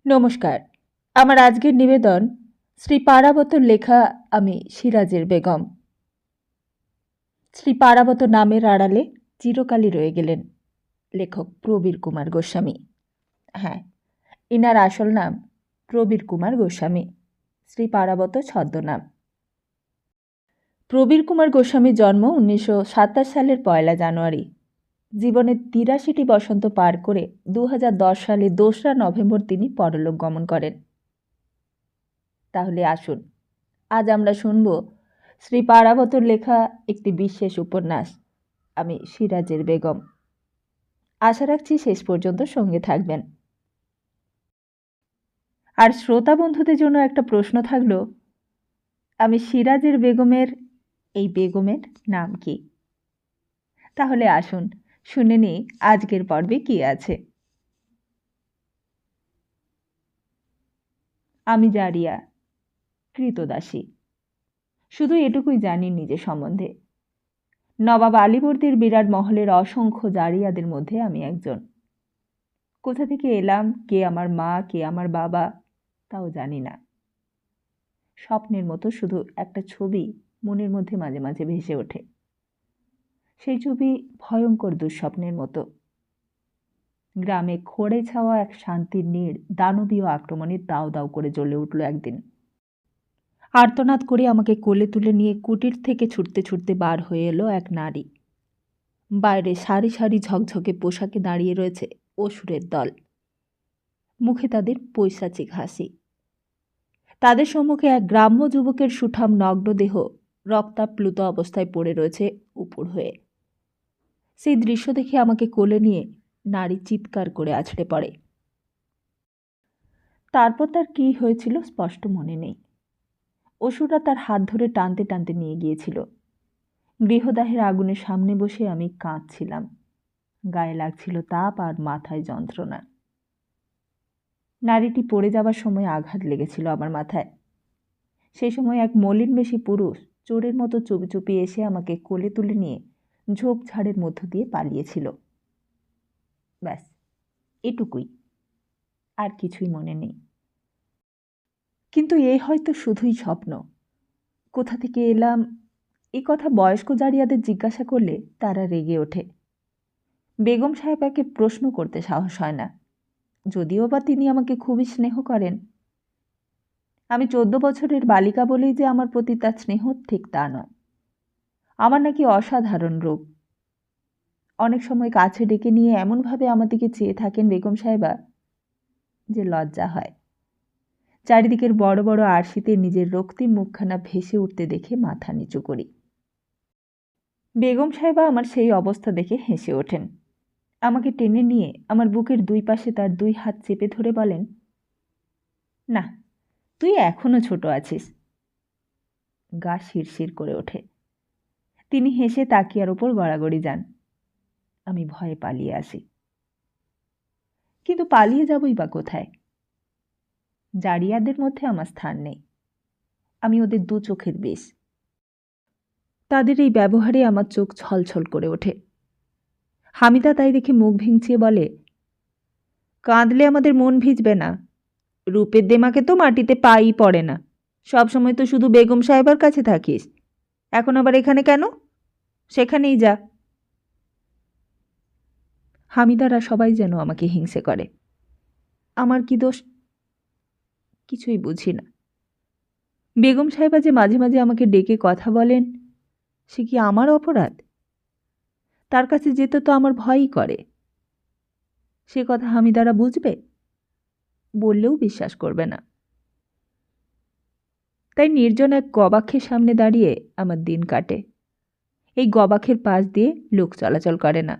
নমস্কার। আমার আজকের নিবেদন শ্রী পারাবতর লেখা আমি সিরাজের বেগম। শ্রী পারাবত নামের আড়ালে চিরকালই রয়ে গেলেন লেখক প্রবীর কুমার গোস্বামী। হ্যাঁ, ইনার আসল নাম প্রবীর কুমার গোস্বামী, শ্রী পারাবত ছদ্মনাম। প্রবীর কুমার গোস্বামীর জন্ম 1927 সালের 1 জানুয়ারি। জীবনের 83টি বসন্ত পার করে 2010 সালে 2রা নভেম্বর তিনি পরলোক গমন করেন। তাহলে আসুন, আজ আমরা শুনব শ্রী পারাবতর লেখা একটি বিশেষ উপন্যাস আমি সিরাজের বেগম। আশা রাখছি শেষ পর্যন্ত সঙ্গে থাকবেন। আর শ্রোতা বন্ধুদের জন্য একটা প্রশ্ন থাকলো, আমি সিরাজের বেগমের এই বেগমের নাম কি? তাহলে আসুন শুনে নিই আজকের পর্বে কি আছে। আমি জারিয়া, কৃতদাসী। শুধু এটুকুই জানি নিজের সম্বন্ধে। নবাব আলীবর্দীর বিরাট মহলের অসংখ্য জারিয়াদের মধ্যে আমি একজন। কোথা থেকে এলাম, কে আমার মা, কে আমার বাবা, তাও জানি না। স্বপ্নের মতো শুধু একটা ছবি মনের মধ্যে মাঝে মাঝে ভেসে ওঠে। সেই ছবি ভয়ঙ্কর দুঃস্বপ্নের মতো। গ্রামে খড়ে ছাওয়া এক শান্তির নীড় দানবীয় আক্রমণে দাউ দাউ করে জ্বলে উঠল একদিন। আর্তনাদ করে আমাকে কোলে তুলে নিয়ে কুটির থেকে ছুটতে ছুটতে বার হয়ে এলো এক নারী। বাইরে সারি সারি ঝকঝকে পোশাকে দাঁড়িয়ে রয়েছে অসুরের দল। মুখে তাদের পৈশাচিক হাসি। তাদের সম্মুখে এক গ্রাম্য যুবকের সুঠাম নগ্ন দেহ রক্তাপ্লুত অবস্থায় পড়ে রয়েছে উপুড় হয়ে। সেই দৃশ্য দেখে আমাকে কোলে নিয়ে নারী চিৎকার করে আছড়ে পড়ে। তারপর তার কী হয়েছিল স্পষ্ট মনে নেই। অসুররা তার হাত ধরে টানতে টানতে নিয়ে গিয়েছিল। গৃহদাহের আগুনের সামনে বসে আমি কাঁদছিলাম। গায়ে লাগছিল তাপ আর মাথায় যন্ত্রণা। নারীটি পড়ে যাবার সময় আঘাত লেগেছিল আমার মাথায়। সেই সময় এক মলিনবেশী পুরুষ চোরের মতো চুপি চুপি এসে আমাকে কোলে তুলে নিয়ে ঝোপঝাড়ের মধ্য দিয়ে পালিয়েছিল। ব্যাস, এটুকুই, আর কিছুই মনে নেই। কিন্তু এই হয়তো শুধুই স্বপ্ন। কোথা থেকে এলাম এ কথা বয়স্ক জারিয়াদের জিজ্ঞাসা করলে তারা রেগে ওঠে। বেগম সাহেবাকে প্রশ্ন করতে সাহস হয় না, যদিও বা তিনি আমাকে খুবই স্নেহ করেন। আমি 14 বছরের বালিকা বলেই যে আমার প্রতি তার স্নেহ ঠিক তা নয়। আমার নাকি অসাধারণ রূপ। অনেক সময় কাছে ডেকে নিয়ে এমনভাবে আমার দিকে চেয়ে থাকেন বেগম সাহেবা যে লজ্জা হয়। চারিদিকের বড় বড় আরশিতে নিজের রক্তিম মুখখানা ভেসে উঠতে দেখে মাথা নিচু করি। বেগম সাহেবা আমার সেই অবস্থা দেখে হেসে ওঠেন। আমাকে টেনে নিয়ে আমার বুকের দুই পাশে তার 2 হাত চেপে ধরে বলেন, না, তুই এখনো ছোট আছিস। গা শিরশির করে ওঠে। তিনি হেসে তাকিয়ার ওপর গড়াগড়ি যান। আমি ভয়ে পালিয়ে আসি। কিন্তু পালিয়ে যাবই বা কোথায়? জারিয়াদের মধ্যে আমার স্থান নেই। আমি ওদের 2 চোখের বিষ। তাদের এই ব্যবহারে আমার চোখ ছলছল করে ওঠে। হামিদা তাই দেখে মুখ ভেঙচিয়ে বলে, কাঁদলে আমাদের মন ভিজবে না। রূপের দেমাকে তো মাটিতে পাই পড়ে না। সব সময় তো শুধু বেগম সাহেবার কাছে থাকিস। এখন আবার এখানে কেন? সেখানেই যা। হামিদারা সবাই যেন আমাকে হিংসে করে। আমার কি দোষ? কিছুই বুঝি না। বেগম সাহেবা যে মাঝে মাঝে আমাকে ডেকে কথা বলেন, সে কি আমার অপরাধ? তার কাছে যেতে তো আমার ভয়ই করে। সে কথা হামিদারা বুঝবে? বললেও বিশ্বাস করবে না। তাই নির্জন এক গবাক্ষের সামনে দাঁড়িয়ে আমার দিন কাটে। এই গবাক্ষের পাশ দিয়ে লোক চলাচল করে না।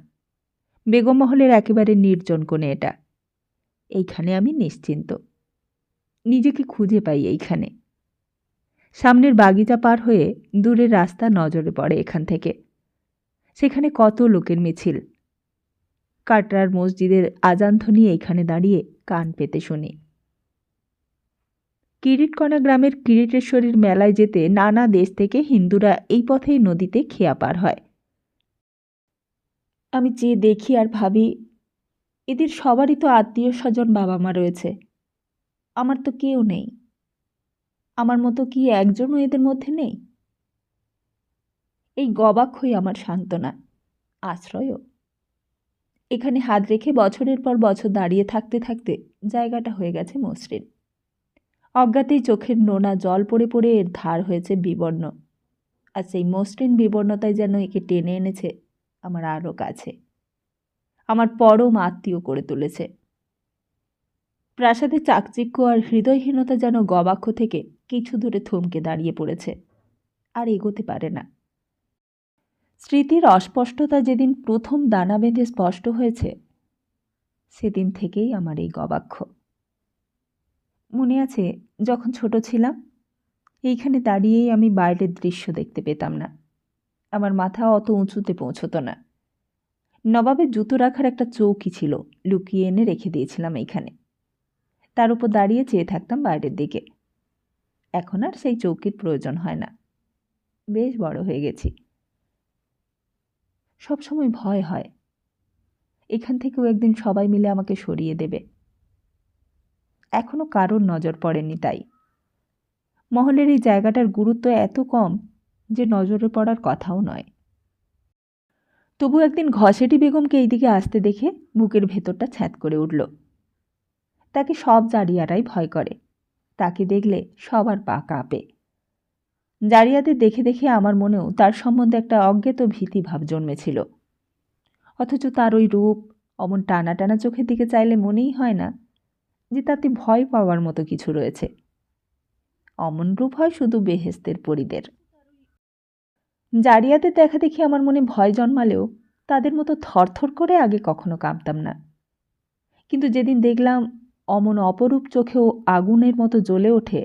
বেগম মহলের একেবারে নির্জন কোণে এটা। এইখানে আমি নিশ্চিন্ত। নিজেকে খুঁজে পাই এইখানে। সামনের বাগিচা পার হয়ে দূরের রাস্তা নজরে পড়ে এখান থেকে। সেখানে কত লোকের মিছিল। কাটরার মসজিদের আজানধ্বনি এইখানে দাঁড়িয়ে কান পেতে শুনি। কিরিটকণা গ্রামের কিরিটেশ্বরীর মেলায় যেতে নানা দেশ থেকে হিন্দুরা এই পথেই নদীতে খেয়া পার হয়। আমি চেয়ে দেখি আর ভাবি, এদের সবারই তো আত্মীয় স্বজন বাবা মা রয়েছে। আমার তো কেউ নেই। আমার মতো কি একজনও এদের মধ্যে নেই? এই গবাক্ষই আমার সান্ত্বনা, আশ্রয়ও। এখানে হাত রেখে বছরের পর বছর দাঁড়িয়ে থাকতে থাকতে জায়গাটা হয়ে গেছে মসৃণ। অজ্ঞাতেই চোখের নোনা জল পড়ে পড়ে এর ধার হয়েছে বিবর্ণ, আর সেই মসৃণ বিবর্ণতাই যেন একে টেনে এনেছে আমার আরও কাছে, আমার পরম আত্মীয় করে তুলেছে। প্রাসাদের চাকচিক্য আর হৃদয়হীনতা যেন গবাক্ষ থেকে কিছু দূরে থমকে দাঁড়িয়ে পড়েছে, আর এগোতে পারে না। স্মৃতির অস্পষ্টতা যেদিন প্রথম দানা বেঁধে স্পষ্ট হয়েছে, সেদিন থেকেই আমার এই গবাক্ষ। মনে আছে যখন ছোট ছিলাম, এইখানে দাঁড়িয়েই আমি বাইরের দৃশ্য দেখতে পেতাম না। আমার মাথা অত উঁচুতে পৌঁছত না। নবাবের জুতো রাখার একটা চৌকি ছিল, লুকিয়ে এনে রেখে দিয়েছিলাম এইখানে। তার উপর দাঁড়িয়ে চেয়ে থাকতাম বাইরের দিকে। এখন আর সেই চৌকির প্রয়োজন হয় না, বেশ বড় হয়ে গেছি। সবসময় ভয় হয় এখান থেকেও একদিন সবাই মিলে আমাকে সরিয়ে দেবে। এখনো কারোর নজর পড়েনি তাই। মহলের এই জায়গাটার গুরুত্ব এত কম যে নজরে পড়ার কথাও নয়। তবু একদিন ঘসেটি বেগমকে এইদিকে আসতে দেখে বুকের ভেতরটা ছ্যাঁত করে উঠল। তাকে সব জারিয়ারাই ভয় করে, তাকে দেখলে সবার পা কাঁপে। জারিয়াদের দেখে দেখে আমার মনেও তার সম্বন্ধে একটা অজ্ঞাত ভীতিভাব জন্মেছিল। অথচ তার ওই রূপ, অমন টানা টানা চোখের দিকে চাইলে মনেই হয় না যে তাতে ভয় পাওয়ার মতো কিছু রয়েছে। অমন রূপ হয় শুধু বেহেস্তের পরীদের। জারিয়াদের দেখা দেখি আমার মনে ভয় জন্মালেও তাদের মতো থরথর করে আগে কখনো কাঁপতাম না। কিন্তু যেদিন দেখলাম অমন অপরূপ চোখেও আগুনের মতো জ্বলে ওঠে,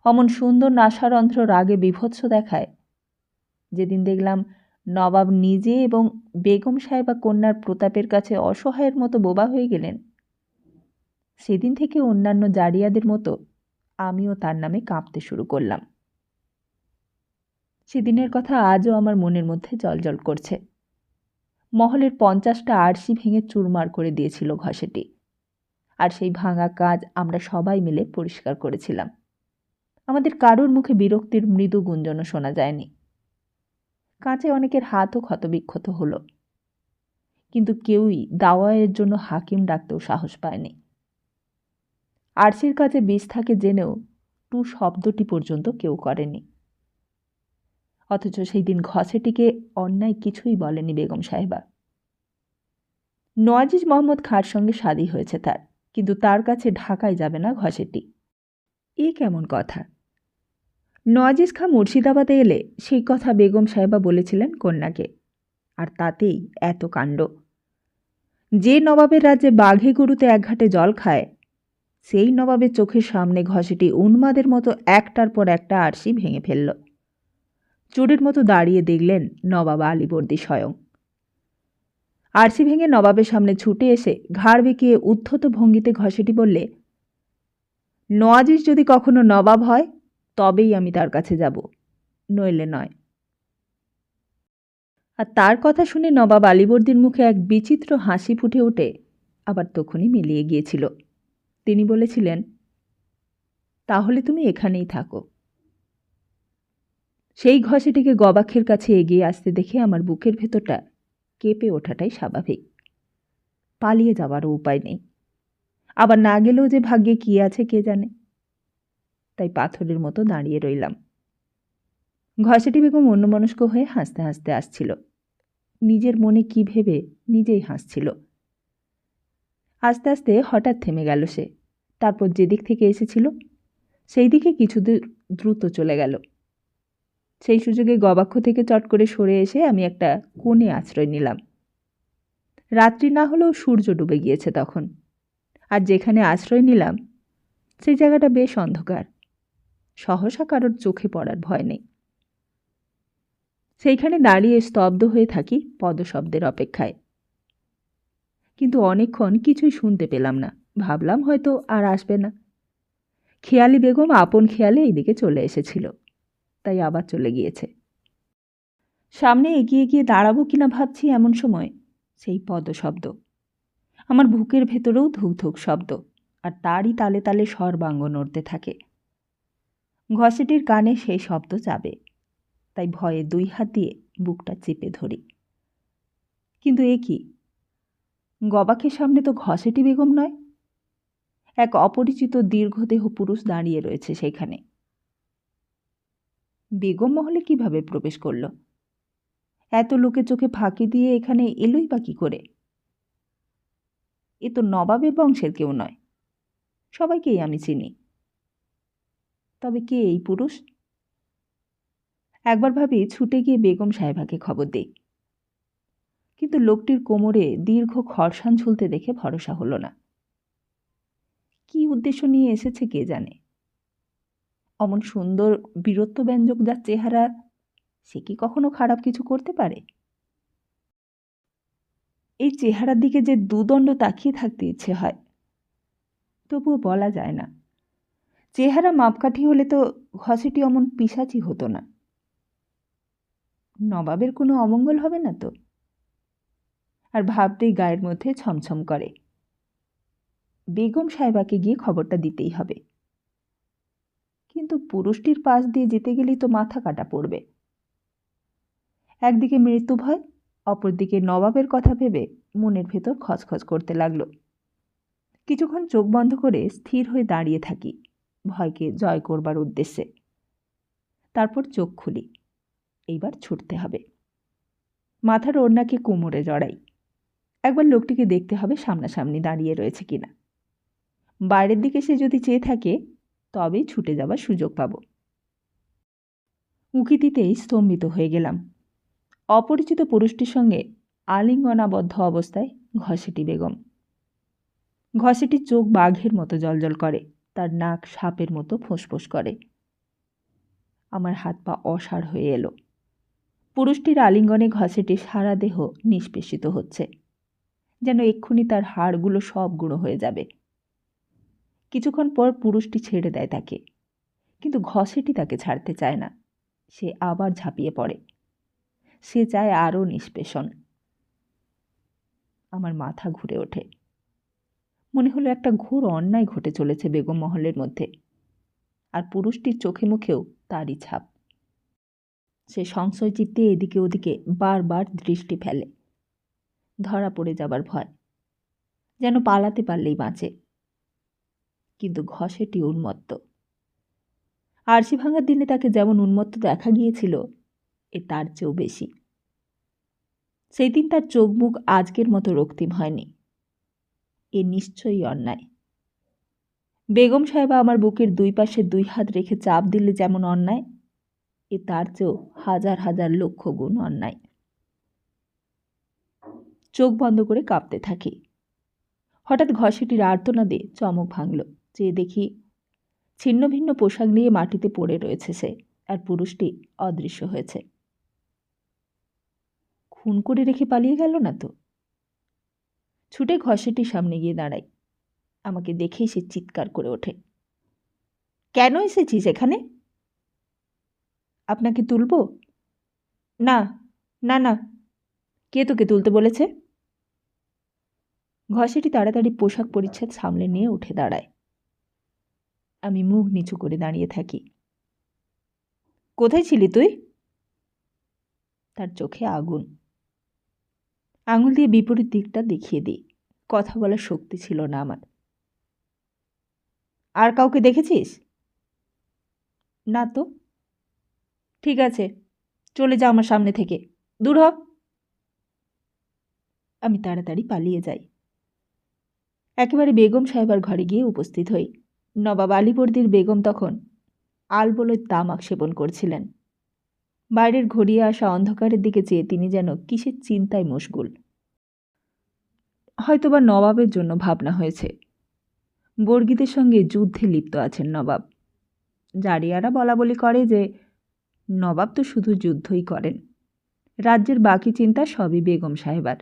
অমন সুন্দর নাসারন্ধ্র রাগে বিভৎস দেখায়, যেদিন দেখলাম নবাব নিজে এবং বেগম সাহেবা কন্যার প্রতাপের কাছে অসহায়ের মতো বোবা হয়ে গেলেন, সেদিন থেকে অন্যান্য জারিয়াদের মতো আমিও তার নামে কাঁপতে শুরু করলাম। সেদিনের কথা আজও আমার মনের মধ্যে জ্বলজ্বল করছে। মহলের 50টা আরশি ভেঙে চুরমার করে দিয়েছিল ঘসেটি, আর সেই ভাঙা কাজ আমরা সবাই মিলে পরিষ্কার করেছিলাম। আমাদের কারোর মুখে বিরক্তির মৃদু গুঞ্জনও শোনা যায়নি। কাঁচে অনেকের হাতও ক্ষতবিক্ষত হলো, কিন্তু কেউই দাওয়ায়ের জন্য হাকিম ডাকতেও সাহস পায়নি। আরশির কাজে বিষ থাকে জেনেও টু শব্দটি পর্যন্ত কেউ করেনি। অথচ সেই দিন ঘসেটিকে অন্যায় কিছুই বলেনি বেগম সাহেবা। নওয়াজিজ মোহাম্মদ খাঁর সঙ্গে শাদী হয়েছে তার, কিন্তু তার কাছে ঢাকায় যাবে না ঘসেটি। এ কেমন কথা? নওয়াজিজ খাঁ মুর্শিদাবাদে এলে সেই কথা বেগম সাহেবা বলেছিলেন কন্যাকে, আর তাতেই এত কাণ্ড। যে নবাবের রাজ্যে বাঘে গরুতে এক ঘাটে জল খায়, সেই নবাবের চোখের সামনে ঘসেটি উন্মাদের মতো একটার পর একটা আরশি ভেঙে ফেলল। চোরের মতো দাঁড়িয়ে দেখলেন নবাব আলীবর্দী স্বয়ং। আরশি ভেঙে নবাবের সামনে ছুটে এসে ঘাড় বেঁকিয়ে উদ্ধত ভঙ্গিতে ঘসেটি বললে, নওয়াজিজ যদি কখনো নবাব হয় তবেই আমি তার কাছে যাব, নইলে নয়। আর তার কথা শুনে নবাব আলীবর্দীর মুখে এক বিচিত্র হাসি ফুটে ওঠে, আবার তখনই মিলিয়ে গিয়েছিল। তিনি বলেছিলেন, তাহলে তুমি এখানেই থাকো। সেই ঘসেটিকে গবাক্ষের কাছে এগিয়ে আসতে দেখে আমার বুকের ভেতরটা কেঁপে ওঠাটাই স্বাভাবিক। পালিয়ে যাওয়ারও উপায় নেই, আবার না গেলেও যে ভাগ্যে কি আছে কে জানে। তাই পাথরের মতো দাঁড়িয়ে রইলাম। ঘসেটি বেগম অন্যমনস্ক হয়ে হাসতে হাসতে আসছিল। নিজের মনে কি ভেবে নিজেই হাসছিল। আস্তে আস্তে হঠাৎ থেমে গেল সে। তারপর যেদিক থেকে এসেছিল সেই দিকে কিছুদূর দ্রুত চলে গেল। সেই সুযোগে গবাক্ষ থেকে চট করে সরে এসে আমি একটা কোণে আশ্রয় নিলাম। রাত্রি না হলেও সূর্য ডুবে গিয়েছে তখন, আর যেখানে আশ্রয় নিলাম সেই জায়গাটা বেশ অন্ধকার। সহসা কারোর চোখে পড়ার ভয় নেই। সেইখানে দাঁড়িয়ে স্তব্ধ হয়ে থাকি পদশব্দের অপেক্ষায়। কিন্তু অনেকক্ষণ কিছুই শুনতে পেলাম না। ভাবলাম হয়তো আর আসবে না। খেয়ালি বেগম আপন খেয়ালে এইদিকে চলে এসেছিল, তাই আবার চলে গিয়েছে। সামনে এগিয়ে গিয়ে দাঁড়াবো কিনা ভাবছি, এমন সময় সেই পদশব্দ। আমার বুকের ভেতরেও ধুক ধুক শব্দ, আর তারই তালে তালে সর্বাঙ্গ নড়তে থাকে। ঘসেটির কানে সেই শব্দ যাবে, তাই ভয়ে 2 হাত দিয়ে বুকটা চেপে ধরি। কিন্তু এ কি, গবাক্ষের সামনে তো ঘসেটি বেগম নয়, এক অপরিচিত দীর্ঘদেহ পুরুষ দাঁড়িয়ে রয়েছে সেখানে। বেগম মহলে কিভাবে প্রবেশ করল? এত লোকের চোখে ফাঁকি দিয়ে এখানে এলোই বা কি করে? এ তো নবাবের বংশের কেউ নয়, সবাইকেই আমি চিনি। তবে কে এই পুরুষ? একবার ভাবি ছুটে গিয়ে বেগম সাহেবাকে খবর দেই, কিন্তু লোকটির কোমরে দীর্ঘ খরসান ঝুলতে দেখে ভরসা হলো না। কি উদ্দেশ্য নিয়ে এসেছে কে জানে। অমন সুন্দর বীরত্বব্যঞ্জক যার চেহারা, সে কি কখনো খারাপ কিছু করতে পারে? এই চেহারার দিকে যে দুদণ্ড তাকিয়ে থাকতে ইচ্ছে হয়, তবুও বলা যায় না। চেহারা মাপকাঠি হলে তো ঘসেটি অমন পিশাচি হতো না। নবাবের কোনো অমঙ্গল হবে না তো? আর ভাবতেই গায়ের মধ্যে ছমছম করে। বেগম সাহেবাকে গিয়ে খবরটা দিতেই হবে, কিন্তু পুরুষটির পাশ দিয়ে যেতে গেলেই তো মাথা কাটা পড়বে। একদিকে মৃত্যু ভয়, অপরদিকে নবাবের কথা ভেবে মনের ভেতর খচখচ করতে লাগলো। কিছুক্ষণ চোখ বন্ধ করে স্থির হয়ে দাঁড়িয়ে থাকি, ভয়কে জয় করবার উদ্দেশ্যে। তারপর চোখ খুলি। এইবার ছুটতে হবে। মাথার ওড়নাকে কোমরে জড়াই। একবার লোকটিকে দেখতে হবে সামনাসামনি দাঁড়িয়ে রয়েছে কিনা। বাইরের দিকে সে যদি চেয়ে থাকে, তবেই ছুটে যাবার সুযোগ পাব। উঁকি দিতেই স্তম্ভিত হয়ে গেলাম। অপরিচিত পুরুষটির সঙ্গে আলিঙ্গনাবদ্ধ অবস্থায় ঘসেটি বেগম। ঘসেটির চোখ বাঘের মতো জ্বলজ্বল করে, তার নাক সাপের মতো ফোঁসফোঁস করে। আমার হাত পা অসাড় হয়ে এলো। পুরুষটির আলিঙ্গনে ঘসেটির সারা দেহ নিষ্পেষিত হচ্ছে, যেন এক্ষুনি তার হাড়গুলো সব গুঁড়ো হয়ে যাবে। কিছুক্ষণ পর পুরুষটি ছেড়ে দেয় তাকে, কিন্তু ঘসেটি তাকে ছাড়তে চায় না। সে আবার ঝাঁপিয়ে পড়ে। সে চায় আরও নিষ্পেষণ। আমার মাথা ঘুরে ওঠে। মনে হলো একটা ঘোর অন্যায় ঘটে চলেছে বেগম মহলের মধ্যে, আর পুরুষটির চোখে মুখেও তারই ছাপ। সে সংশয় চিত্তে এদিকে ওদিকে বারবার দৃষ্টি ফেলে। ধরা পড়ে যাবার ভয়, যেন পালাতে পারলেই বাঁচে। কিন্তু ঘসেটি উন্মত্ত। আরশি ভাঙার দিনে তাকে যেমন উন্মত্ত দেখা গিয়েছিল, এ তার চেয়েও বেশি। সেই দিন তার চোখ মুখ আজকের মতো রক্তিম হয়নি। এ নিশ্চয়ই অন্যায়। বেগম সাহেবা আমার বুকের 2 পাশে 2 হাত রেখে চাপ দিলে যেমন অন্যায়, এ তার চেয়েও হাজার হাজার লক্ষ গুণ অন্যায়। চোখ বন্ধ করে কাঁপতে থাকি। হঠাৎ ঘসেটির আর্তনাদে চমক ভাঙল। চেয়ে দেখি ছিন্ন ভিন্ন পোশাক নিয়ে মাটিতে পড়ে রয়েছে সে, আর পুরুষটি অদৃশ্য হয়েছে। খুন করে রেখে পালিয়ে গেল না তো? ছুটে ঘসেটির সামনে গিয়ে দাঁড়াই। আমাকে দেখেই সে চিৎকার করে ওঠে, কেন এসেছিস এখানে? আপনাকে তুলব? না না না, কে তোকে তুলতে বলেছে? ঘসেটি তাড়াতাড়ি পোশাক পরিচ্ছদ সামলে নিয়ে উঠে দাঁড়ায়। আমি মুখ নিচু করে দাঁড়িয়ে থাকি। কোথায় ছিলি তুই? তার চোখে আগুন। আঙুল দিয়ে বিপরীত দিকটা দেখিয়ে দিই। কথা বলার শক্তি ছিল না আমার। আর কাউকে দেখেছিস? না তো। ঠিক আছে, চলে যা আমার সামনে থেকে, দূর হ। আমি তাড়াতাড়ি পালিয়ে যাই। একেবারে বেগম সাহেবার ঘরে গিয়ে উপস্থিত হই। নবাব আলীবর্দীর বেগম তখন আলবলই তামাক সেবন করছিলেন। বাইরের ঘড়িয়ে আসা অন্ধকারের দিকে চেয়ে তিনি যেন কিসের চিন্তায় মশগুল। হয়তোবা নবাবের জন্য ভাবনা হয়েছে। বর্গীদের সঙ্গে যুদ্ধে লিপ্ত আছেন নবাব। জারিয়ারা বলা বলি করে যে নবাব তো শুধু যুদ্ধই করেন, রাজ্যের বাকি চিন্তা সবই বেগম সাহেবার।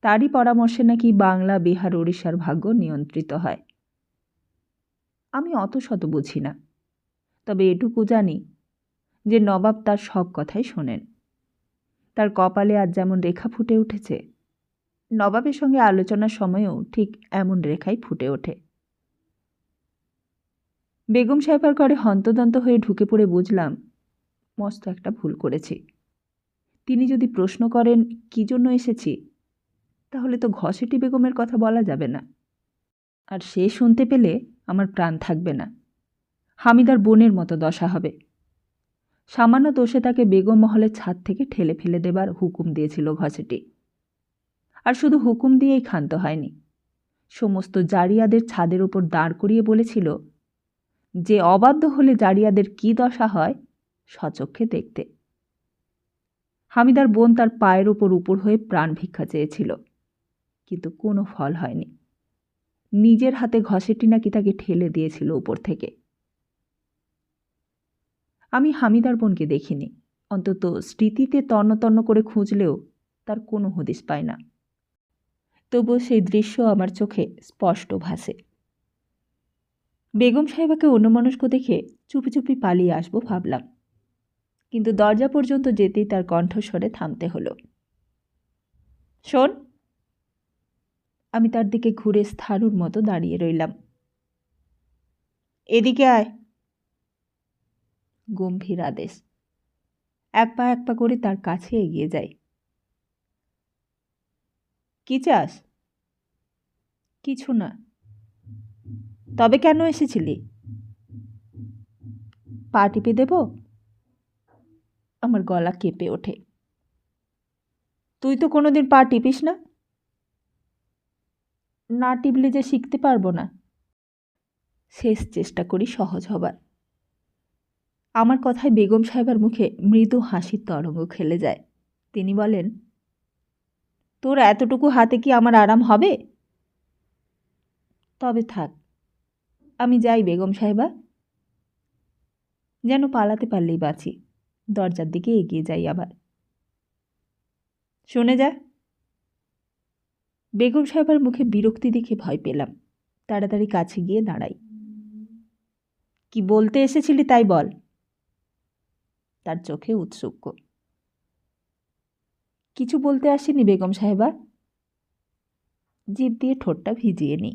তারই পরামর্শে নাকি বাংলা, বিহার, উড়িষ্যার ভাগ্য নিয়ন্ত্রিত হয়। আমি অত শত বুঝি না, তবে এটুকু জানি যে নবাব তার সব কথাই শোনেন। তার কপালে আজ যেমন রেখা ফুটে উঠেছে, নবাবের সঙ্গে আলোচনার সময়ও ঠিক এমন রেখাই ফুটে ওঠে। বেগম সাহেবার ঘরে হন্তদন্ত হয়ে ঢুকে পড়ে বুঝলাম মস্ত একটা ভুল করেছি। তিনি যদি প্রশ্ন করেন কী জন্য এসেছি, তাহলে তো ঘসেটি বেগমের কথা বলা যাবে না, আর সে শুনতে পেলে আমার প্রাণ থাকবে না। হামিদার বোনের মতো দশা হবে। সামান্য দোষে তাকে বেগম মহলের ছাদ থেকে ঠেলে ফেলে দেবার হুকুম দিয়েছিল ঘসেটি। আর শুধু হুকুম দিয়েই ক্ষান্ত হয়নি, সমস্ত জারিয়াদের ছাদের উপর দাঁড় করিয়ে বলেছিল যে অবাধ্য হলে জারিয়াদের কী দশা হয় স্বচক্ষে দেখতে। হামিদার বোন তার পায়ের উপর হয়ে প্রাণ ভিক্ষা চেয়েছিল, কিন্তু কোনো ফল হয়নি। নিজের হাতে ঘসেটি নাকি তাকে ঠেলে দিয়েছিল উপর থেকে। আমি হামিদার বোনকে দেখিনি, অন্তত স্মৃতিতে তন্ন তন্ন করে খুঁজলেও তার কোনো হদিস পায় না। তবুও সেই দৃশ্য আমার চোখে স্পষ্ট ভাসে। বেগম সাহেবাকে অন্যমনস্ক দেখে চুপি চুপি পালিয়ে আসবো ভাবলাম, কিন্তু দরজা পর্যন্ত যেতেই তার কণ্ঠস্বরে থামতে হলো। শোন। আমি তার দিকে ঘুরে স্থাণুর মতো দাঁড়িয়ে রইলাম। এদিকে আয়। গম্ভীর আদেশ। এক পা করে তার কাছে এগিয়ে যাই। কি চাস? কিছু না। তবে কেন এসেছিলি? পা টিপে দেব? আমার গলা কেঁপে ওঠে। তুই তো কোনোদিন পা টিপিস না। না টিপলে যে শিখতে পারবো না। শেষ চেষ্টা করি সহজ হবার। আমার কথায় বেগম সাহেবার মুখে মৃদু হাসির তরঙ্গ খেলে যায়। তিনি বলেন, তোর এতটুকু হাতে কি আমার আরাম হবে? তবে থাক, আমি যাই বেগম সাহেবা। যেন পালাতে পারলেই বাঁচি। দরজার দিকে এগিয়ে যাই আবার। শুনে যা। বেগম সাহেবার মুখে বিরক্তি দেখে ভয় পেলাম। তাড়াতাড়ি কাছে গিয়ে দাঁড়াই। কি বলতে এসেছিলি তাই বল। তার চোখে উৎসুক। কিছু বলতে আসিনি বেগম সাহেবা। জিভ দিয়ে ঠোঁটটা ভিজিয়ে নি।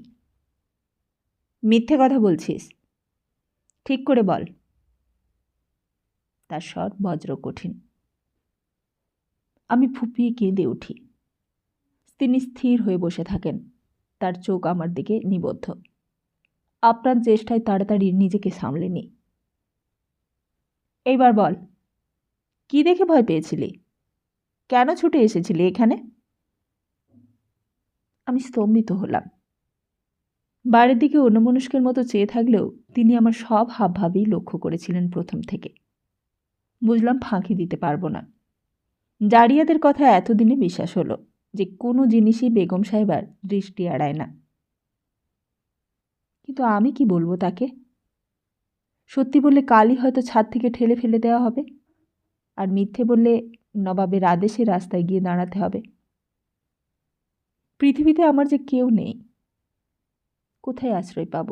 মিথ্যে কথা বলছিস, ঠিক করে বল। তার স্বর বজ্র কঠিন। আমি ফুপিয়ে কেঁদে উঠি। তিনি স্থির হয়ে বসে থাকেন, তার চোখ আমার দিকে নিবদ্ধ। আপ্রাণ চেষ্টায় তাড়াতাড়ি নিজেকে সামলে নি। এইবার বল, কি দেখে ভয় পেয়েছিলি? কেন ছুটে এসেছিলি এখানে? আমি স্তম্ভিত হলাম। বাড়ির দিকে অন্যমনস্কের মতো চেয়ে থাকলেও তিনি আমার সব হাবভাবেই লক্ষ্য করেছিলেন প্রথম থেকে। বুঝলাম ফাঁকি দিতে পারবো না। জারিয়াদের কথা এতদিনে বিশ্বাস হলো যে কোনো জিনিসই বেগম সাহেবার দৃষ্টি এড়ায় না। কিন্তু আমি কি বলবো তাকে? সত্যি বললে কালই হয়তো ছাদ থেকে ঠেলে ফেলে দেওয়া হবে, আর মিথ্যে বললে নবাবের আদেশে রাস্তায় গিয়ে দাঁড়াতে হবে। পৃথিবীতে আমার যে কেউ নেই, কোথায় আশ্রয় পাব?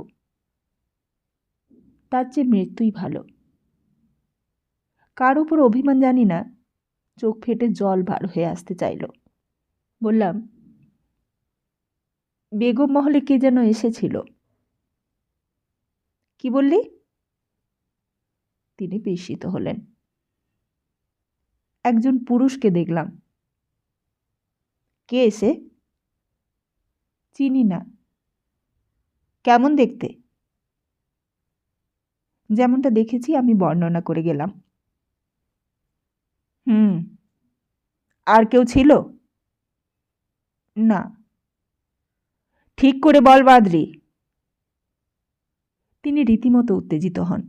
তার চেয়ে মৃত্যুই ভালো। কার উপর অভিমান জানি না, চোখ ফেটে জল বার হয়ে আসতে চাইল। বললাম, বেগম মহলে কে যেন এসেছিল। কি বললি? তিনি বিস্মিত হলেন। একজন পুরুষকে দেখলাম। কে এসে? চিনি না। কেমন দেখতে? যেমনটা দেখেছি আমি বর্ণনা করে গেলাম। আর কেউ ছিল? না। ঠিক করে বল বাদরি। তিনি রীতিমতো উত্তেজিত হন।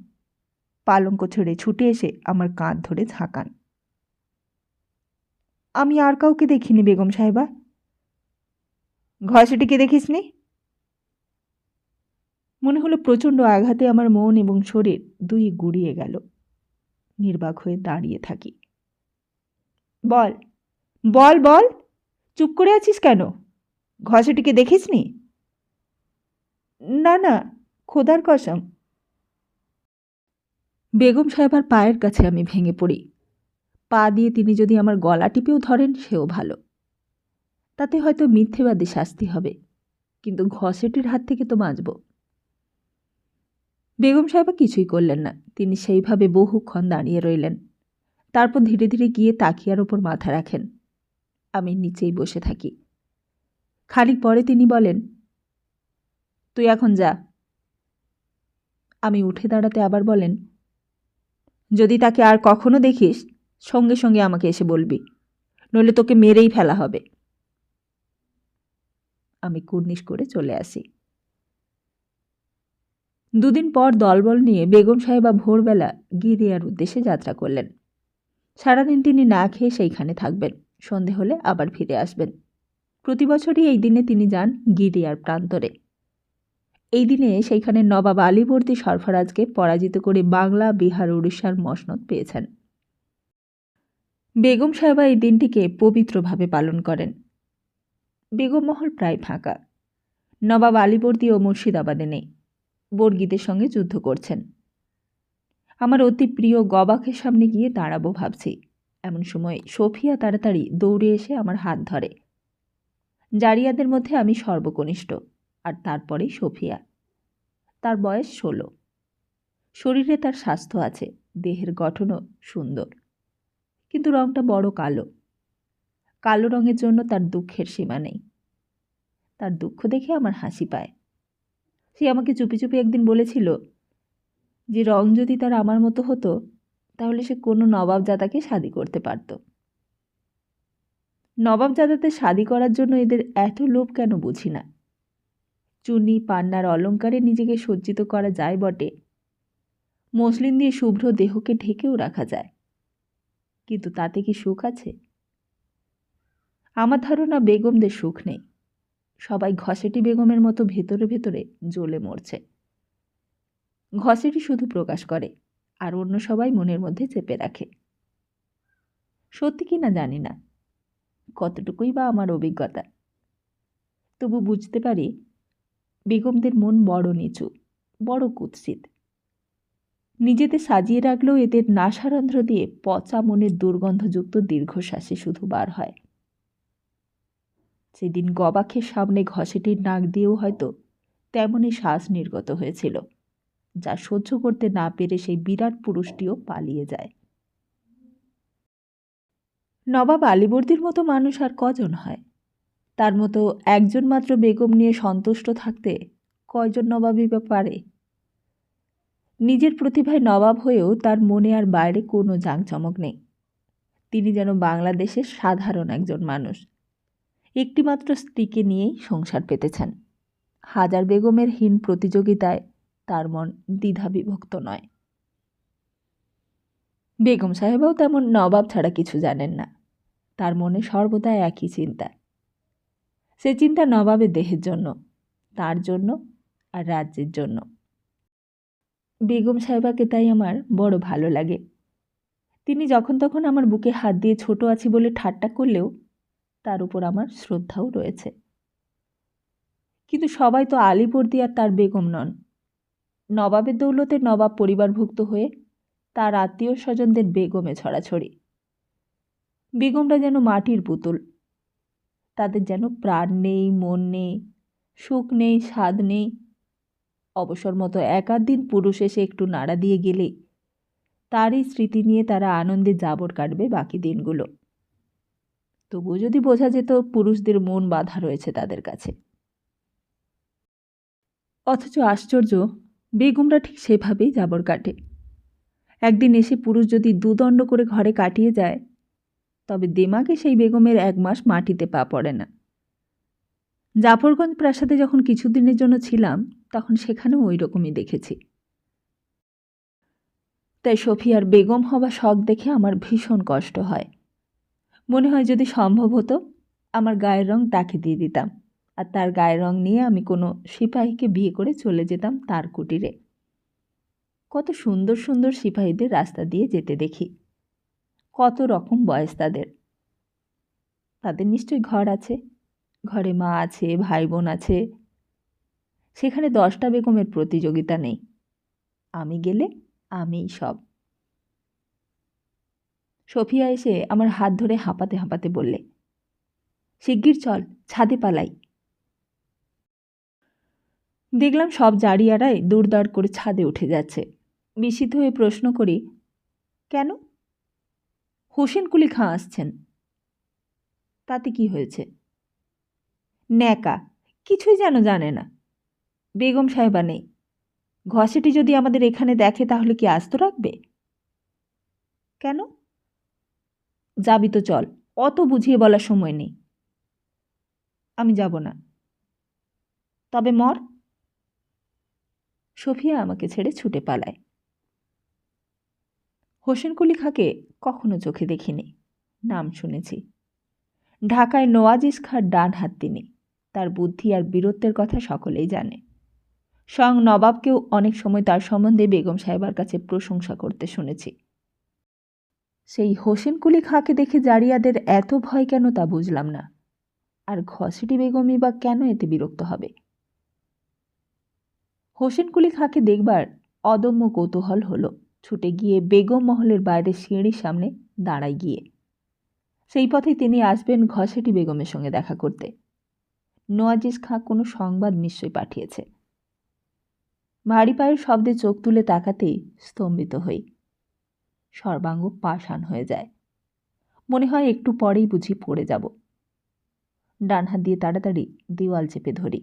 পালঙ্ক ছেড়ে ছুটে এসে আমার কাঁধ ধরে ঝাঁকান। আমি আর কাউকে দেখিনি বেগম সাহেবা। ঘসেটিকে দেখিসনি? মনে হলো প্রচণ্ড আঘাতে আমার মন এবং শরীর দুই গুড়িয়ে গেল। নির্বাক হয়ে দাঁড়িয়ে থাকি। বল বল বল, চুপ করে আছিস কেন? ঘসেটিকে দেখিসনি? না না, খোদার কসম। বেগম সাহেবার পায়ের কাছে আমি ভেঙে পড়ি। পা দিয়ে তিনি যদি আমার গলা টিপেও ধরেন সেও ভালো। তাতে হয়তো মিথ্যেবাদী শাস্তি হবে, কিন্তু ঘসেটির হাত থেকে তো বাঁচব। বেগম সাহেবা কিছুই করলেন না। তিনি সেইভাবে বহুক্ষণ দাঁড়িয়ে রইলেন। তারপর ধীরে ধীরে গিয়ে তাকিয়ার ওপর মাথা রাখেন। আমি নিচেই বসে থাকি। খানিক পরে তিনি বলেন, তুই এখন যা। আমি উঠে দাঁড়াতে আবার বলেন, যদি তাকে আর কখনো দেখিস সঙ্গে সঙ্গে আমাকে এসে বলবি, নইলে তোকে মেরেই ফেলা হবে। আমি কুর্নিশ করে চলে আসি। দুদিন পর দলবল নিয়ে বেগম সাহেবা ভোরবেলা গিরিয়ার উদ্দেশ্যে যাত্রা করলেন। সারাদিন তিনি না খেয়ে সেইখানে থাকবেন, সন্ধে হলে আবার ফিরে আসবেন। প্রতি বছরই এই দিনে তিনি যান গিরিয়ার প্রান্তরে। এই দিনে সেইখানে নবাব আলীবর্দী সরফরাজকে পরাজিত করে বাংলা, বিহার, উড়িষ্যার মসনদ পেয়েছেন। বেগম সাহেবা এই দিনটিকে পবিত্রভাবে পালন করেন। বেগম মহল প্রায় ফাঁকা। নবাব আলীবর্দী ও মুর্শিদাবাদে নেই, বর্গীদের সঙ্গে যুদ্ধ করছেন। আমার অতি প্রিয় গবাকের সামনে গিয়ে দাঁড়াবো ভাবছি। এমন সময় সফিয়া তাড়াতাড়ি দৌড়ে এসে আমার হাত ধরে। জারিয়াদের মধ্যে আমি সর্বকনিষ্ঠ, আর তারপরেই সফিয়া। তার বয়স 16। শরীরে তার স্বাস্থ্য আছে, দেহের গঠনও সুন্দর, কিন্তু রংটা বড় কালো। কালো রঙের জন্য তার দুঃখের সীমা নেই। তার দুঃখ দেখে আমার হাসি পায়। সে আমাকে চুপি চুপি একদিন বলেছিল যে রং যদি তার আমার মতো হতো তাহলে সে কোনো নবাবজাদাকে শাদি করতে পারত। নবাবজাদাদের শাদি করার জন্য এদের এত লোভ কেন বুঝি না। চুনি, পান্নার অলঙ্কারে নিজেকে সজ্জিত করা যায় বটে, মসলিন দিয়ে শুভ্র দেহকে ঢেকেও রাখা যায়, কিন্তু তাতে কি সুখ আছে? আমার ধারণা বেগমদের সুখ নেই। সবাই ঘসেটি বেগমের মতো ভেতরে ভেতরে জ্বলে মরছে। ঘসেটি শুধু প্রকাশ করে, আর অন্য সবাই মনের মধ্যে চেপে রাখে। সত্যি কি না জানি না, কতটুকুই বা আমার অভিজ্ঞতা। তবু বুঝতে পারি বেগমদের মন বড় নিচু, বড় কুৎসিত। নিজেদের সাজিয়ে রাখলেও এদের নাসারন্ধ্র দিয়ে পচা মনের দুর্গন্ধযুক্ত দীর্ঘশ্বাসে শুধু বার হয়। সেদিন গবাক্ষের সামনে ঘসেটির নাক দিয়েও হয়তো তেমনই শ্বাস নির্গত হয়েছিল, যা সহ্য করতে না পেরে সেই বিরাট পুরুষটিও পালিয়ে যায়। নবাব আলীবর্দীর মতো মানুষ আর কজন হয়? তার মতো একজন মাত্র বেগম নিয়ে সন্তুষ্ট থাকতে কয়জন নবাবই বা পারে? নিজের প্রতিভায় নবাব হয়েও তার মনে আর বাইরে কোনো জাঁকজমক নেই। তিনি যেন বাংলাদেশের সাধারণ একজন মানুষ, একটিমাত্র স্ত্রীকে নিয়েই সংসার পেতেছেন। হাজার বেগমের হীন প্রতিযোগিতায় তার মন দ্বিধাবিভক্ত নয়। বেগম সাহেবাও তেমন নবাব ছাড়া কিছু জানেন না। তার মনে সর্বদা একই চিন্তা। সে চিন্তা নবাবের দেহের জন্য, তার জন্য আর রাজ্যের জন্য। বেগম সাহেবাকে তাই আমার বড় ভালো লাগে। তিনি যখন তখন আমার বুকে হাত দিয়ে ছোট আছি বলে ঠাট্টা করলেও তার উপর আমার শ্রদ্ধাও রয়েছে। কিন্তু সবাই তো আলীবর্দী আর তার বেগম নন। নবাবের দৌলতে নবাব পরিবারভুক্ত হয়ে তার আত্মীয় স্বজনদের বেগমে ছড়াছড়ি। বেগমরা যেন মাটির পুতুল। তাদের যেন প্রাণ নেই, মন নেই, সুখ নেই, স্বাদ নেই। অবসর মতো একাধ দিন পুরুষ এসে একটু নাড়া দিয়ে গেলেই তারই স্মৃতি নিয়ে তারা আনন্দে জাবর কাটবে বাকি দিনগুলো। তবুও যদি বোঝা যেত পুরুষদের মন বাঁধা রয়েছে তাদের কাছে। অথচ আশ্চর্য, বেগমরা ঠিক সেভাবেই জাবর কাটে। একদিন এসে পুরুষ যদি দুদণ্ড করে ঘরে কাটিয়ে যায়, তবে দেমাগে সেই বেগমের 1 মাস মাটিতে পা পড়ে না। জাফরগঞ্জ প্রাসাদে যখন কিছুদিনের জন্য ছিলাম তখন সেখানেও ওই রকমই দেখেছি। তাই সফিয়ার বেগম হওয়া শখ দেখে আমার ভীষণ কষ্ট হয়। মনে হয় যদি সম্ভব হতো আমার গায়ের রং তাকে দিয়ে দিতাম, আর তার গায়ের রং নিয়ে আমি কোনো সিপাহীকে বিয়ে করে চলে যেতাম তার কুটিরে। কত সুন্দর সুন্দর সিপাহীদের রাস্তা দিয়ে যেতে দেখি। কত রকম বয়স তাদের। তাদের নিশ্চয়ই ঘর আছে, ঘরে মা আছে, ভাই বোন আছে। সেখানে 10টা বেগমের প্রতিযোগিতা নেই। আমি গেলে আমিই সব। সফিয়া এসে আমার হাত ধরে হাঁপাতে হাঁপাতে বললে, শিগগির চল, ছাদে পালাই। দেখলাম সব জারিয়ারাই দৌড় করে ছাদে উঠে যাচ্ছে। বিস্মিত হয়ে প্রশ্ন করি, কেন? হোসেন কুলি খাঁ আসছেন। তাতে কি হয়েছে? ন্যাকা, কিছুই যেন জানে না। বেগম সাহেবা নেই, ঘষেটি যদি আমাদের এখানে দেখে তাহলে কি আস্ত রাখবে? কেন? যাবি তো চল, অত বুঝিয়ে বলার সময় নেই। আমি যাব না। তবে মর। সফিয়া আমাকে ছেড়ে ছুটে পালায়। হোসেন কুলি খাঁকে কখনো চোখে দেখিনি, নাম শুনেছি। ঢাকায় নওয়াজিস খাঁর ডান হাত তিনি। তার বুদ্ধি আর বীরত্বের কথা সকলেই জানে। স্বয়ং নবাবকেও অনেক সময় তার সম্বন্ধে বেগম সাহেবার কাছে প্রশংসা করতে শুনেছি। সেই হোসেন কুলি খাঁকে দেখে জারিয়াদের এত ভয় কেন তা বুঝলাম না। আর ঘসেটি বেগমই বা কেন এতে বিরক্ত হবে? হোসেন কুলি খাঁকে দেখবার অদম্য কৌতূহল হলো। ছুটে গিয়ে বেগম মহলের বাইরে সিঁড়ির সামনে দাঁড়ায় গিয়ে। সেই পথে তিনি আসবেন ঘসেটি বেগমের সঙ্গে দেখা করতে। নওয়াজিস খাঁ কোনো সংবাদ নিশ্চয়ই পাঠিয়েছে। ভারী পায়ের শব্দে চোখ তুলে তাকাতেই স্তম্ভিত হই। সর্বাঙ্গ পাষাণ হয়ে যায়। মনে হয় একটু পরেই বুঝি পড়ে যাব। ডান হাত দিয়ে তাড়াতাড়ি দেওয়াল চেপে ধরি।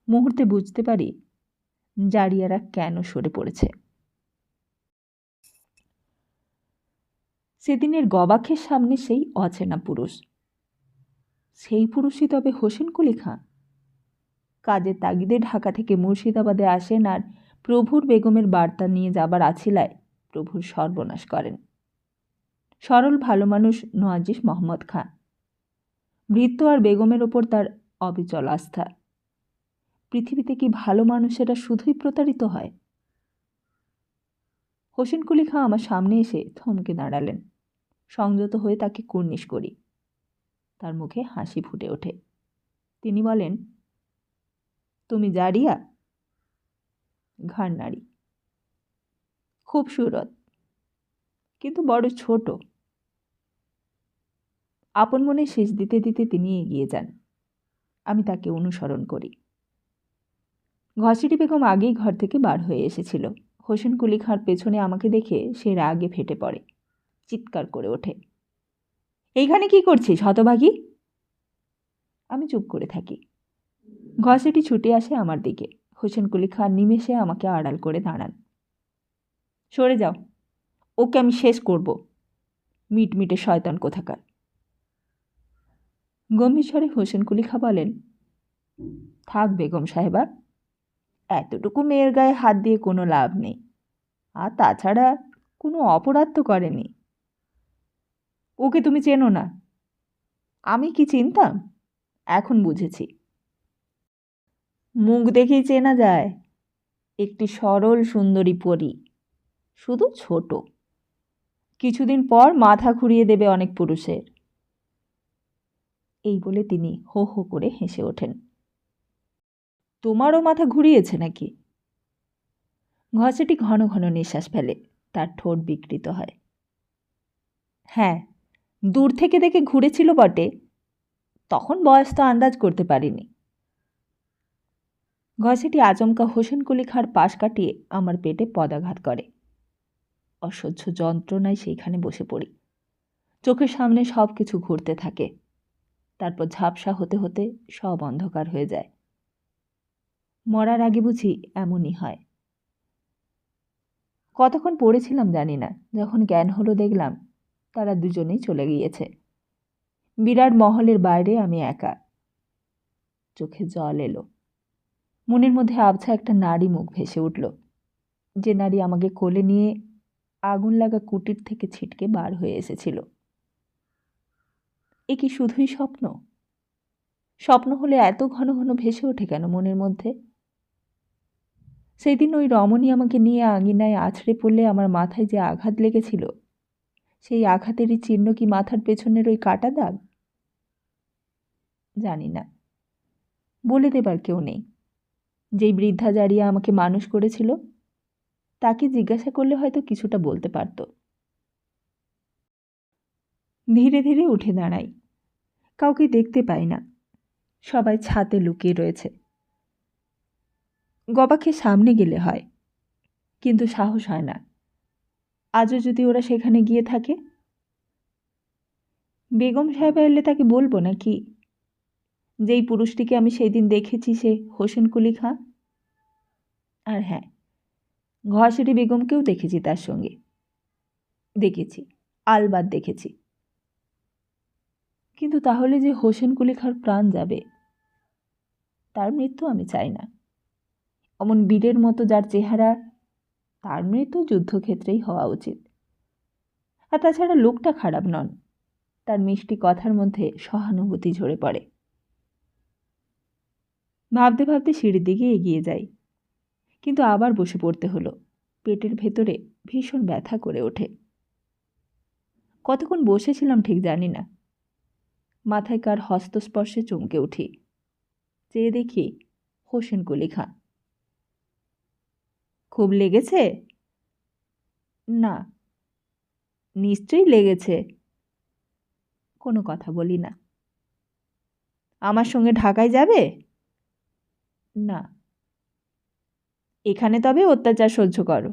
মুহূর্তে বুঝতে পারি জারিয়ারা কেন সরে পড়েছে। সেদিনের গবাক্ষের সামনে সেই অচেনা পুরুষ। সেই পুরুষই তবে হোসেন কুলি খাঁ। কাজের তাগিদে ঢাকা থেকে মুর্শিদাবাদে আসেন আর প্রভুর বেগমের বার্তা নিয়ে যাবার আছিলায় প্রভুর সর্বনাশ করেন। সরল ভালো মানুষ নওয়াজিস মোহাম্মদ খাঁ। ভৃত্য আর বেগমের ওপর তার অবিচল আস্থা। পৃথিবীতে কি ভালো মানুষেরা শুধুই প্রতারিত হয়? হোসেন কুলি খাঁ আমার সামনে এসে থমকে দাঁড়ালেন। সংযত হয়ে তাকে কুর্নিশ করি। তার মুখে হাসি ফুটে ওঠে। তিনি বলেন, তুমি জারিয়া? ঘাড় নাড়ি। খুবসুরত, কিন্তু বড় ছোট। আপন মনে শেষ দিতে দিতে তিনি এগিয়ে যান। আমি তাকে অনুসরণ করি। ঘসেটি বেগম আগেই ঘর থেকে বার হয়ে এসেছিল। হোসেন কুলি খাঁর পেছনে আমাকে দেখে সে রাগে ফেটে পড়ে, চিৎকার করে ওঠে, এইখানে কি করছিস হতভাগী? আমি চুপ করে থাকি। ঘসেটি ছুটে আসে আমার দিকে। হোসেন কুলি খাঁ নিমেষে আমাকে আড়াল করে দাঁড়ান। সরে যাও, ওকে আমি শেষ করব, মিটমিটে শয়তান কোথাকার। গম্ভীর স্বরে হোসেন কুলি খাঁ বলেন, থাক বেগম সাহেবা, এতটুকু মেয়ের গায়ে হাত দিয়ে কোনো লাভ নেই। আর তাছাড়া কোনো অপরাধ তো করেনি। ওকে তুমি চেনো না। আমি কি চিনতাম? এখন বুঝেছি। মুখ দেখেই চেনা যায়। একটি সরল সুন্দরী পরী, শুধু ছোট। কিছুদিন পর মাথা ঘুরিয়ে দেবে অনেক পুরুষের। এই বলে তিনি হো হো করে হেসে ওঠেন। তোমারও মাথা ঘুরিয়েছে নাকি? ঘসেটি ঘন ঘন নিঃশ্বাস ফেলে। তার ঠোঁট বিকৃত হয়। হ্যাঁ, দূর থেকে দেখে ঘুরেছিল বটে, তখন বয়স তো আন্দাজ করতে পারিনি। ঘসেটি আচমকা হোসেন কুলি খাঁর পাশ কাটিয়ে আমার পেটে পদাঘাত করে। অসহ্য যন্ত্রণায় সেইখানে বসে পড়ি। চোখের সামনে সব কিছু ঘুরতে থাকে। তারপর ঝাপসা হতে হতে সব অন্ধকার হয়ে যায়। মরার আগে বুঝি এমনই হয়। কতক্ষণ পড়েছিলাম জানি না। যখন জ্ঞান হলো দেখলাম তারা দুজনেই চলে গিয়েছে। বিরাট মহলের বাইরে আমি একা। চোখে জল এলো। মনের মধ্যে আবছা একটা নারী মুখ ভেসে উঠল, যে নারী আমাকে কোলে নিয়ে আগুন লাগা কুটির থেকে ছিটকে বার হয়ে এসেছিল। এ কি শুধুই স্বপ্ন? স্বপ্ন হলে এত ঘন ঘন ভেসে ওঠে কেন মনের মধ্যে? সেদিন ওই রমণী আমাকে নিয়ে আঙিনায় আছড়ে পড়লে আমার মাথায় যে আঘাত লেগেছিল, সেই আঘাতেরই চিহ্ন কি মাথার পেছনের ওই কাটা দাগ? জানি না, বলে দেবার কেউ নেই। যেই বৃদ্ধা জারিয়া আমাকে মানুষ করেছিল, তাকে জিজ্ঞাসা করলে হয়তো কিছুটা বলতে পারত। ধীরে ধীরে উঠে দাঁড়াই। কাউকে দেখতে পাই না, সবাই ছাতে লুকিয়ে রয়েছে। গবাকে সামনে গেলে হয়, কিন্তু সাহস হয় না। আজও যদি ওরা সেখানে গিয়ে থাকে? বেগম সাহেবা এলে তাকে বলবো নাকি যেই পুরুষটিকে আমি সেই দিন দেখেছি সে হোসেন কুলি খাঁ? আর হ্যাঁ, ঘসেটি বেগমকেও দেখেছি তার সঙ্গে। দেখেছি, আলবাত দেখেছি। কিন্তু তাহলে যে হোসেন কুলি খাঁর প্রাণ যাবে, তার মৃত্যু আমি চাই না। অমন বীরের মতো যার চেহারা, তার মৃত্যু যুদ্ধক্ষেত্রেই হওয়া উচিত। আর তাছাড়া লোকটা খারাপ নন, তার মিষ্টি কথার মধ্যে সহানুভূতি ঝরে পড়ে। ভাবতে ভাবতে সিঁড়ির দিকে এগিয়ে যাই, কিন্তু আবার বসে পড়তে হলো। পেটের ভেতরে ভীষণ ব্যথা করে ওঠে। কতক্ষণ বসেছিলাম ঠিক জানি না। মাথায় কার হস্তস্পর্শে চমকে উঠি। চেয়ে দেখি হোসেন কুলি খাঁ। খুব লেগেছে? না। নিশ্চয়ই লেগেছে। কোনো কথা বলি না। আমার সঙ্গে ঢাকায় যাবে? না। এখানে তবে অত্যাচার সহ্য করো।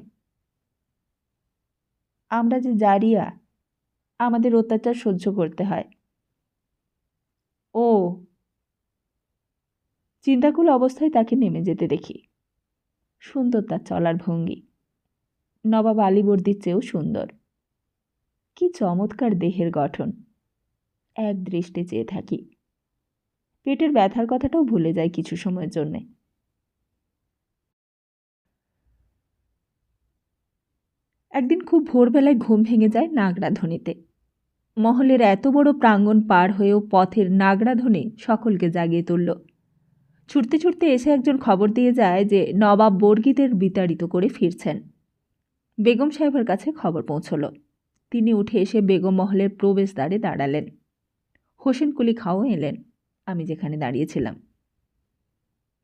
আমরা যে জারিয়া, আমাদের অত্যাচার সহ্য করতে হয়। ও। চিন্তাকুল অবস্থায় তাকে নেমে যেতে দেখি। সুন্দর তার চলার ভঙ্গি, নবাব আলীবর্দীর চেয়েও সুন্দর। কি চমৎকার দেহের গঠন! এক দৃষ্টে চেয়ে থাকি। পেটের ব্যথার কথাটাও ভুলে যাই কিছু সময়ের জন্যে। একদিন খুব ভোরবেলায় ঘুম ভেঙে যায় নাগরাধ্বনিতে। মহলের এত বড় প্রাঙ্গণ পার হয়েও পথের নাগরাধ্বনি সকলকে জাগিয়ে তুলল। ছুটতে ছুটতে এসে একজন খবর দিয়ে যায় যে নবাব বর্গীদের বিতাড়িত করে ফিরছেন। বেগম সাহেবের কাছে খবর পৌঁছল। তিনি উঠে এসে বেগম মহলের প্রবেশদ্বারে দাঁড়ালেন। হোসেন কুলি খাঁও এলেন আমি যেখানে দাঁড়িয়েছিলাম।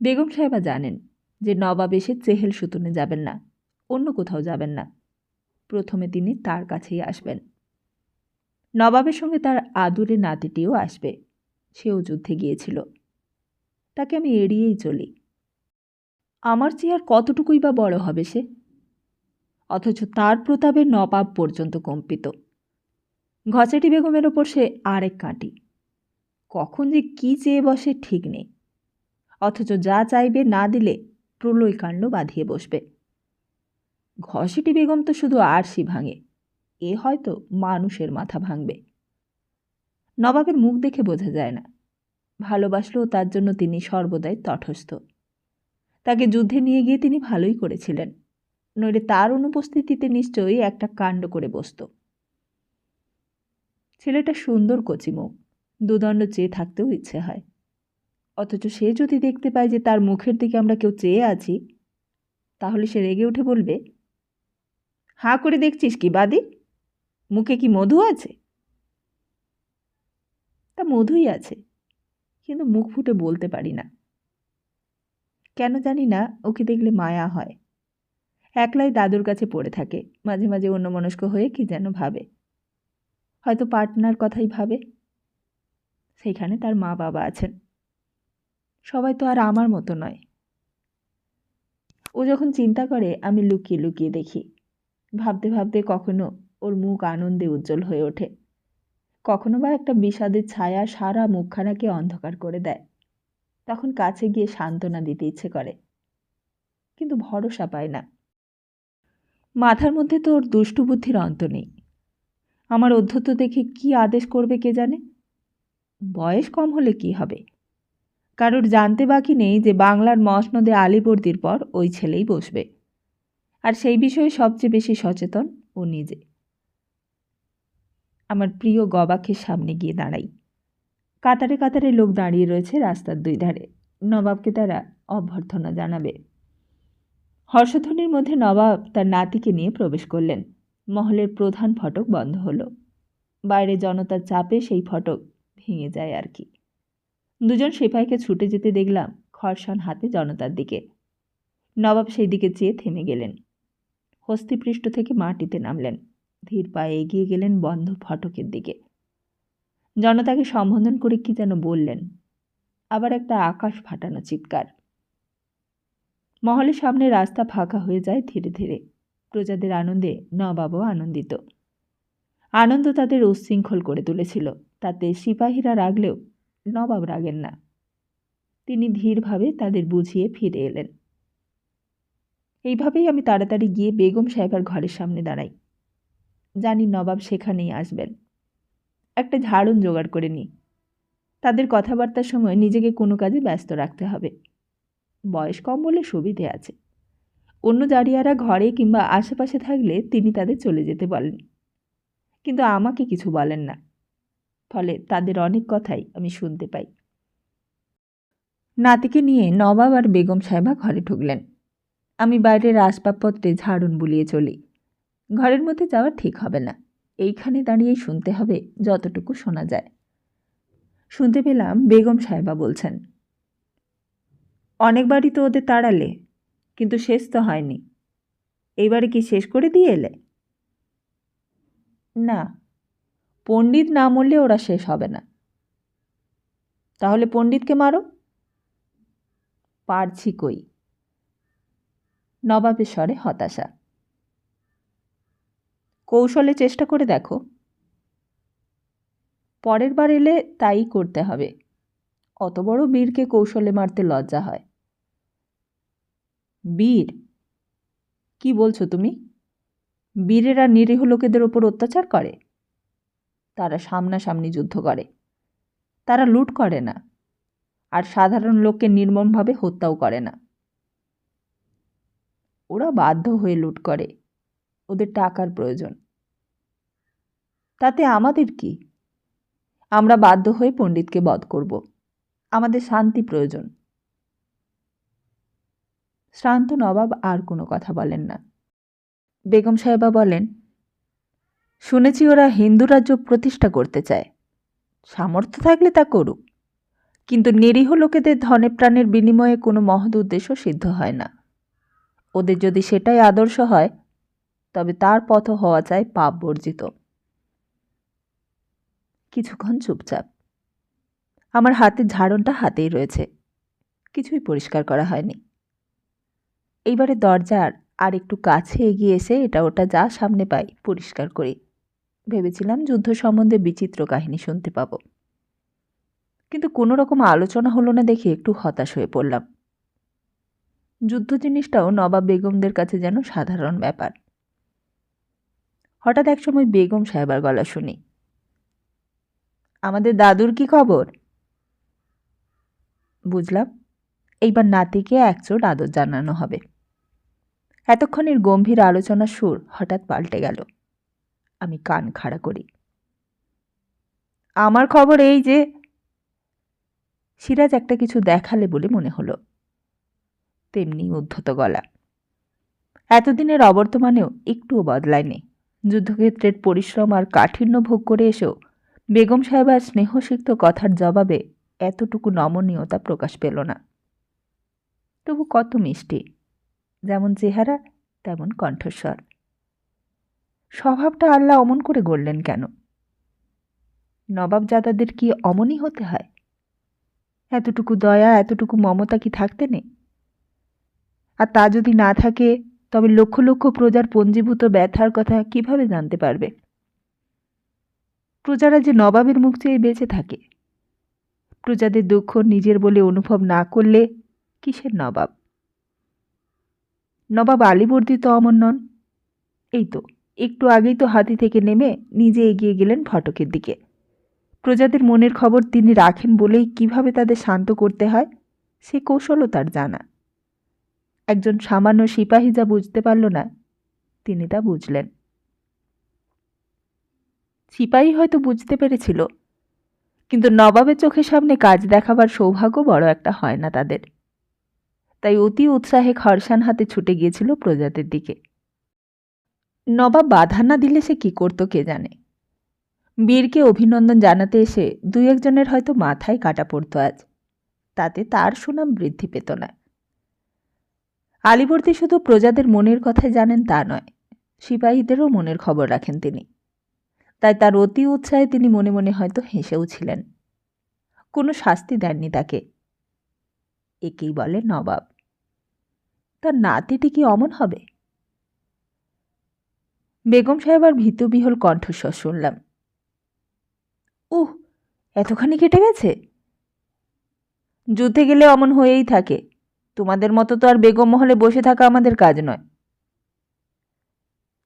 বেগম সাহেবা জানেন যে নবাব এসে চেহেল সুতুনে যাবেন না, অন্য কোথাও যাবেন না। প্রথমে তিনি তার কাছেই আসবেন। নবাবের সঙ্গে তার আদুরে নাতিটিও আসবে, সেও যুদ্ধে গিয়েছিল। তাকে আমি এড়িয়েই চলি। আমার চেয়ে আর কতটুকুই বা বড় হবে সে? অথচ তার প্রতাপে নবাব পর্যন্ত কম্পিত। ঘচেটি বেগমের ওপর সে আরেক কাঁটি। কখন যে কি চেয়ে বসে ঠিক নেই, অথচ যা চাইবে না দিলে প্রলয়কাণ্ড বাঁধিয়ে বসবে। ঘসেটি বেগম তো শুধু আরশি ভাঙে, এ হয়তো মানুষের মাথা ভাঙবে। নবাবের মুখ দেখে বোঝা যায় না, ভালোবাসলেও তার জন্য তিনি সর্বদাই তটস্থ। তাকে যুদ্ধে নিয়ে গিয়ে তিনি ভালোই করেছিলেন, নইলে তার অনুপস্থিতিতে নিশ্চয়ই একটা কাণ্ড করে বসত। ছেলেটা সুন্দর কচিমুখ, দুদণ্ড চেয়ে থাকতেও ইচ্ছে হয়। অথচ সে যদি দেখতে পায় যে তার মুখের দিকে আমরা কেউ চেয়ে আছি, তাহলে সে রেগে উঠে বলবে, হাঁ করে দেখছিস কি বাদি? মুখে কি মধু আছে? তা মধুই আছে, কিন্তু মুখ ফুটে বলতে পারি না। কেন জানি না, ওকে দেখলে মায়া হয়। একলাই দাদুর কাছে পড়ে থাকে, মাঝে মাঝে অন্যমনস্ক হয়ে কি যেন ভাবে। হয়তো পার্টনার কথাই ভাবে। সেইখানে তার মা বাবা আছেন। সবাই তো আর আমার মতো নয়। ও যখন চিন্তা করে আমি লুকিয়ে লুকিয়ে দেখি। ভাবতে ভাবতে কখনো ওর মুখ আনন্দে উজ্জ্বল হয়ে ওঠে, কখনো বা একটা বিষাদের ছায়া সারা মুখখানাকে অন্ধকার করে দেয়। তখন কাছে গিয়ে সান্ত্বনা দিতে ইচ্ছে করে, কিন্তু ভরসা পায় না। মাথার মধ্যে তো ওর দুষ্টু বুদ্ধির অন্ত নেই। আমার অধ্যত্ব দেখে কি আদেশ করবে কে জানে। বয়স কম হলে কি হবে, কারোর জানতে বাকি নেই যে বাংলার মসনদে আলীবর্দীর পর ওই ছেলেই বসবে, আর সেই বিষয়ে সবচেয়ে বেশি সচেতন ও নিজে। আমার প্রিয় গবাক্ষের সামনে গিয়ে দাঁড়াই। কাতারে কাতারে লোক দাঁড়িয়ে রয়েছে রাস্তার দুই ধারে, নবাবকে তারা অভ্যর্থনা জানাবে। হর্ষধ্বনির মধ্যে নবাব তার নাতিকে নিয়ে প্রবেশ করলেন। মহলের প্রধান ফটক বন্ধ হলো। বাইরে জনতার চাপে সেই ফটক ভেঙে যায় আর কি। দুজন সিপাহীকে ছুটে যেতে দেখলাম খরসান হাতে জনতার দিকে। নবাব সেই দিকে চেয়ে থেমে গেলেন। হস্তিপৃষ্ঠ থেকে মাটিতে নামলেন, ধীর পায়ে এগিয়ে গেলেন বন্ধ ফটকের দিকে। জনতাকে সম্বোধন করে কি যেন বললেন, আবার একটা আকাশ ফাটানো চিৎকার। মহলের সামনে রাস্তা ফাঁকা হয়ে যায় ধীরে ধীরে। প্রজাদের আনন্দে নবাবও আনন্দিত। আনন্দ তাদের উচ্ছৃঙ্খল করে তুলেছিল। তাতে সিপাহীরা রাগলেও নবাব রাগেন না। তিনি ধীরভাবে তাদের বুঝিয়ে ফিরে এলেন। এইভাবেই আমি তাড়াতাড়ি গিয়ে বেগম সাহেবার ঘরের সামনে দাঁড়াই। জানি নবাব সেখানেই আসবেন। একটা ঝাড়ুন জোগাড় করে নিই। তাদের কথাবার্তার সময় নিজেকে কোনো কাজে ব্যস্ত রাখতে হবে। বয়স কম বলে সুবিধে আছে। অন্য জারিয়ারা ঘরে কিংবা আশেপাশে থাকলে তিনি তাদের চলে যেতে বলেন, কিন্তু আমাকে কিছু বলেন না। ফলে তাদের অনেক কথাই আমি শুনতে পাই। নাতিকে নিয়ে নবাব আর বেগম সাহেবা ঘরে ঢুকলেন। আমি বাইরের আসবাবপত্রে ঝাড়ুন বুলিয়ে চলি। ঘরের মধ্যে যাওয়া ঠিক হবে না। এইখানে দাঁড়িয়েই শুনতে হবে যতটুকু শোনা যায়। শুনতে পেলাম বেগম সাহেবা বলছেন, অনেকবারই তো ওদের তাড়ালে, কিন্তু শেষ তো হয়নি। এইবারে কি শেষ করে দিয়ে এলে? না, পণ্ডিত না মরলে ওরা শেষ হবে না। তাহলে পণ্ডিতকে মারো। পারছি কই। নবাবের স্বরে হতাশা। কৌশলে চেষ্টা করে দেখো। পরের বার এলে তাই করতে হবে। অত বড় বীরকে কৌশলে মারতে লজ্জা হয়। বীর? কি বলছো তুমি? বীরেরা নিরীহ লোকেদের ওপর অত্যাচার করে? তারা সামনাসামনি যুদ্ধ করে। তারা লুট করে না, আর সাধারণ লোককে নির্মমভাবে হত্যাও করে না। ওরা বাধ্য হয়ে লুট করে। ওদের টাকার প্রয়োজন। তাতে আমাদের কি? আমরা বাধ্য হয়ে পণ্ডিতকে বধ করব। আমাদের শান্তি প্রয়োজন। শ্রান্ত নবাব আর কোনো কথা বলেন না। বেগম সাহেবা বলেন, শুনেছি ওরা হিন্দু রাজ্য প্রতিষ্ঠা করতে চায়। সামর্থ্য থাকলে তা করুক, কিন্তু নিরীহ লোকেদের ধনে প্রাণের বিনিময়ে কোনো মহৎ উদ্দেশ্য সিদ্ধ হয় না। ওদের যদি সেটাই আদর্শ হয়, তবে তার পথ হওয়া চাই পাপ বর্জিত। কিছুক্ষণ চুপচাপ। আমার হাতের ঝাড়নটা হাতেই রয়েছে। কিছুই পরিষ্কার করা হয়নি। এইবারে দরজার আর একটু কাছে এগিয়ে এসে এটা ওটা যা সামনে পাই পরিষ্কার করি। ভেবেছিলাম যুদ্ধ সম্বন্ধে বিচিত্র কাহিনী শুনতে পাব, কিন্তু কোনো রকম আলোচনা হলো না দেখে একটু হতাশ হয়ে পড়লাম। যুদ্ধ জিনিসটাও নবাব বেগমদের কাছে যেন সাধারণ ব্যাপার। হঠাৎ একসময় বেগম সাহেবার গলা শুনি, আমাদের দাদুর কি খবর? বুঝলাম এইবার নাতিকে একচোট আদর জানানো হবে। এতক্ষণের গম্ভীর আলোচনার সুর হঠাৎ পাল্টে গেল। আমি কান খাড়া করি। আমার খবর এই যে। সিরাজ একটা কিছু দেখালে বলে মনে হলো। তেমনি উদ্ধত গলা। এতদিনের অবর্তমানেও একটুও বদলায়নি। যুদ্ধক্ষেত্রের পরিশ্রম আর কাঠিন্য ভোগ করে এসেও বেগম সাহেবার স্নেহসিক্ত কথার জবাবে এতটুকু নমনীয়তা প্রকাশ পেল না। তবু কত মিষ্টি, যেমন চেহারা তেমন কণ্ঠস্বর। স্বভাবটা আল্লাহ অমন করে গড়লেন কেন? নবাবজাদাদের কি অমনই হতে হয়? এতটুকু দয়া, এতটুকু মমতা কি থাকতে নেই? আর তা যদি না থাকে, তবে লক্ষ লক্ষ প্রজার পঞ্জীভূত ব্যথার কথা কিভাবে জানতে পারবে? প্রজারা যে নবাবের মুখ চেয়ে বেঁচে থাকে। প্রজাদের দুঃখ নিজের বলে অনুভব না করলে কিসের নবাব? নবাব আলীবর্দী তো অমন নন। এই তো একটু আগেই তো হাতি থেকে নেমে নিজে এগিয়ে গেলেন ফটকের দিকে। প্রজাদের মনের খবর তিনি রাখেন বলেই কিভাবে তাদের শান্ত করতে হয় সে কৌশলও তার জানা। একজন সামান্য সিপাহী যা বুঝতে পারল না, তিনি তা বুঝলেন। সিপাহী হয়তো বুঝতে পেরেছিল, কিন্তু নবাবের চোখের সামনে কাজ দেখাবার সৌভাগ্য বড় একটা হয় না তাদের। তাই অতি উৎসাহে খরসান হাতে ছুটে গিয়েছিল প্রজাদের দিকে। নবাব বাধা না দিলে সে কি করত কে জানে। বীরকে অভিনন্দন জানাতে এসে দুই একজনের হয়তো মাথায় কাটা পড়ত আজ। তাতে তার সুনাম বৃদ্ধি পেত না। আলীবর্দী শুধু প্রজাদের মনের কথাই জানেন তা নয়, সিপাহীদেরও মনের খবর রাখেন তিনি। তাই তার অতি উৎসাহে তিনি মনে মনে হয়তো হেসেও ছিলেন। কোনো শাস্তি দেননি তাকে। একেই বলে নবাব। তার নাতিটি কি অমন হবে? বেগম সাহেবার ভীতবিহ্বল কণ্ঠস্বর শুনলাম। উহ, এতখানি কেটে গেছে? যুদ্ধে গেলে অমন হয়েই থাকে। তোমাদের মতো তো আর বেগম মহলে বসে থাকা আমাদের কাজ নয়।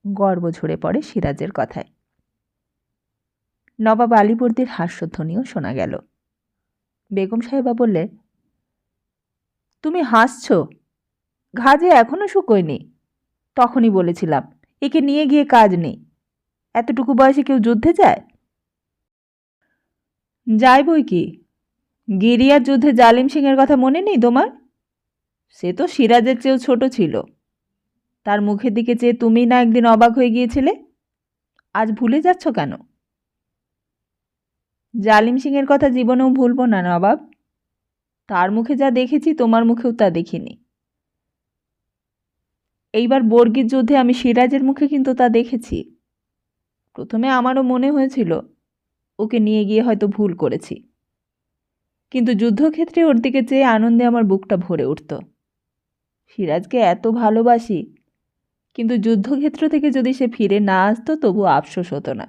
গর্ব ঝরে পড়ে সিরাজের কথায়। নবাব আলীবর্দীর হাস্যধ্বনিও শোনা গেল। বেগম সাহেবা বললে, তুমি হাসছ? ঘা যে এখনো শুকোয়নি। তখনই বলেছিলাম একে নিয়ে গিয়ে কাজ নেই। এতটুকু বয়সে কেউ যুদ্ধে যায়? যায় বই কি, গিরিয়ার যুদ্ধে জালিম সিংয়ের কথা মনে নেই তোমার? সে তো সিরাজের চেয়েও ছোট ছিল। তার মুখের দিকে চেয়ে তুমি না একদিন অবাক হয়ে গিয়েছিলে? আজ ভুলে যাচ্ছ কেন? জালিম সিংয়ের কথা জীবনেও ভুলব না নবাব। তার মুখে যা দেখেছি তোমার মুখেও তা দেখিনি। এইবার বর্গীর যুদ্ধে আমি সিরাজের মুখে কিন্তু তা দেখেছি। প্রথমে আমারও মনে হয়েছিল ওকে নিয়ে গিয়ে হয়তো ভুল করেছি, কিন্তু যুদ্ধক্ষেত্রে ওর দিকে চেয়ে আনন্দে আমার বুকটা ভরে উঠত। সিরাজকে এত ভালোবাসি, কিন্তু যুদ্ধক্ষেত্র থেকে যদি সে ফিরে না আসতো তবু আফসোস হতো না।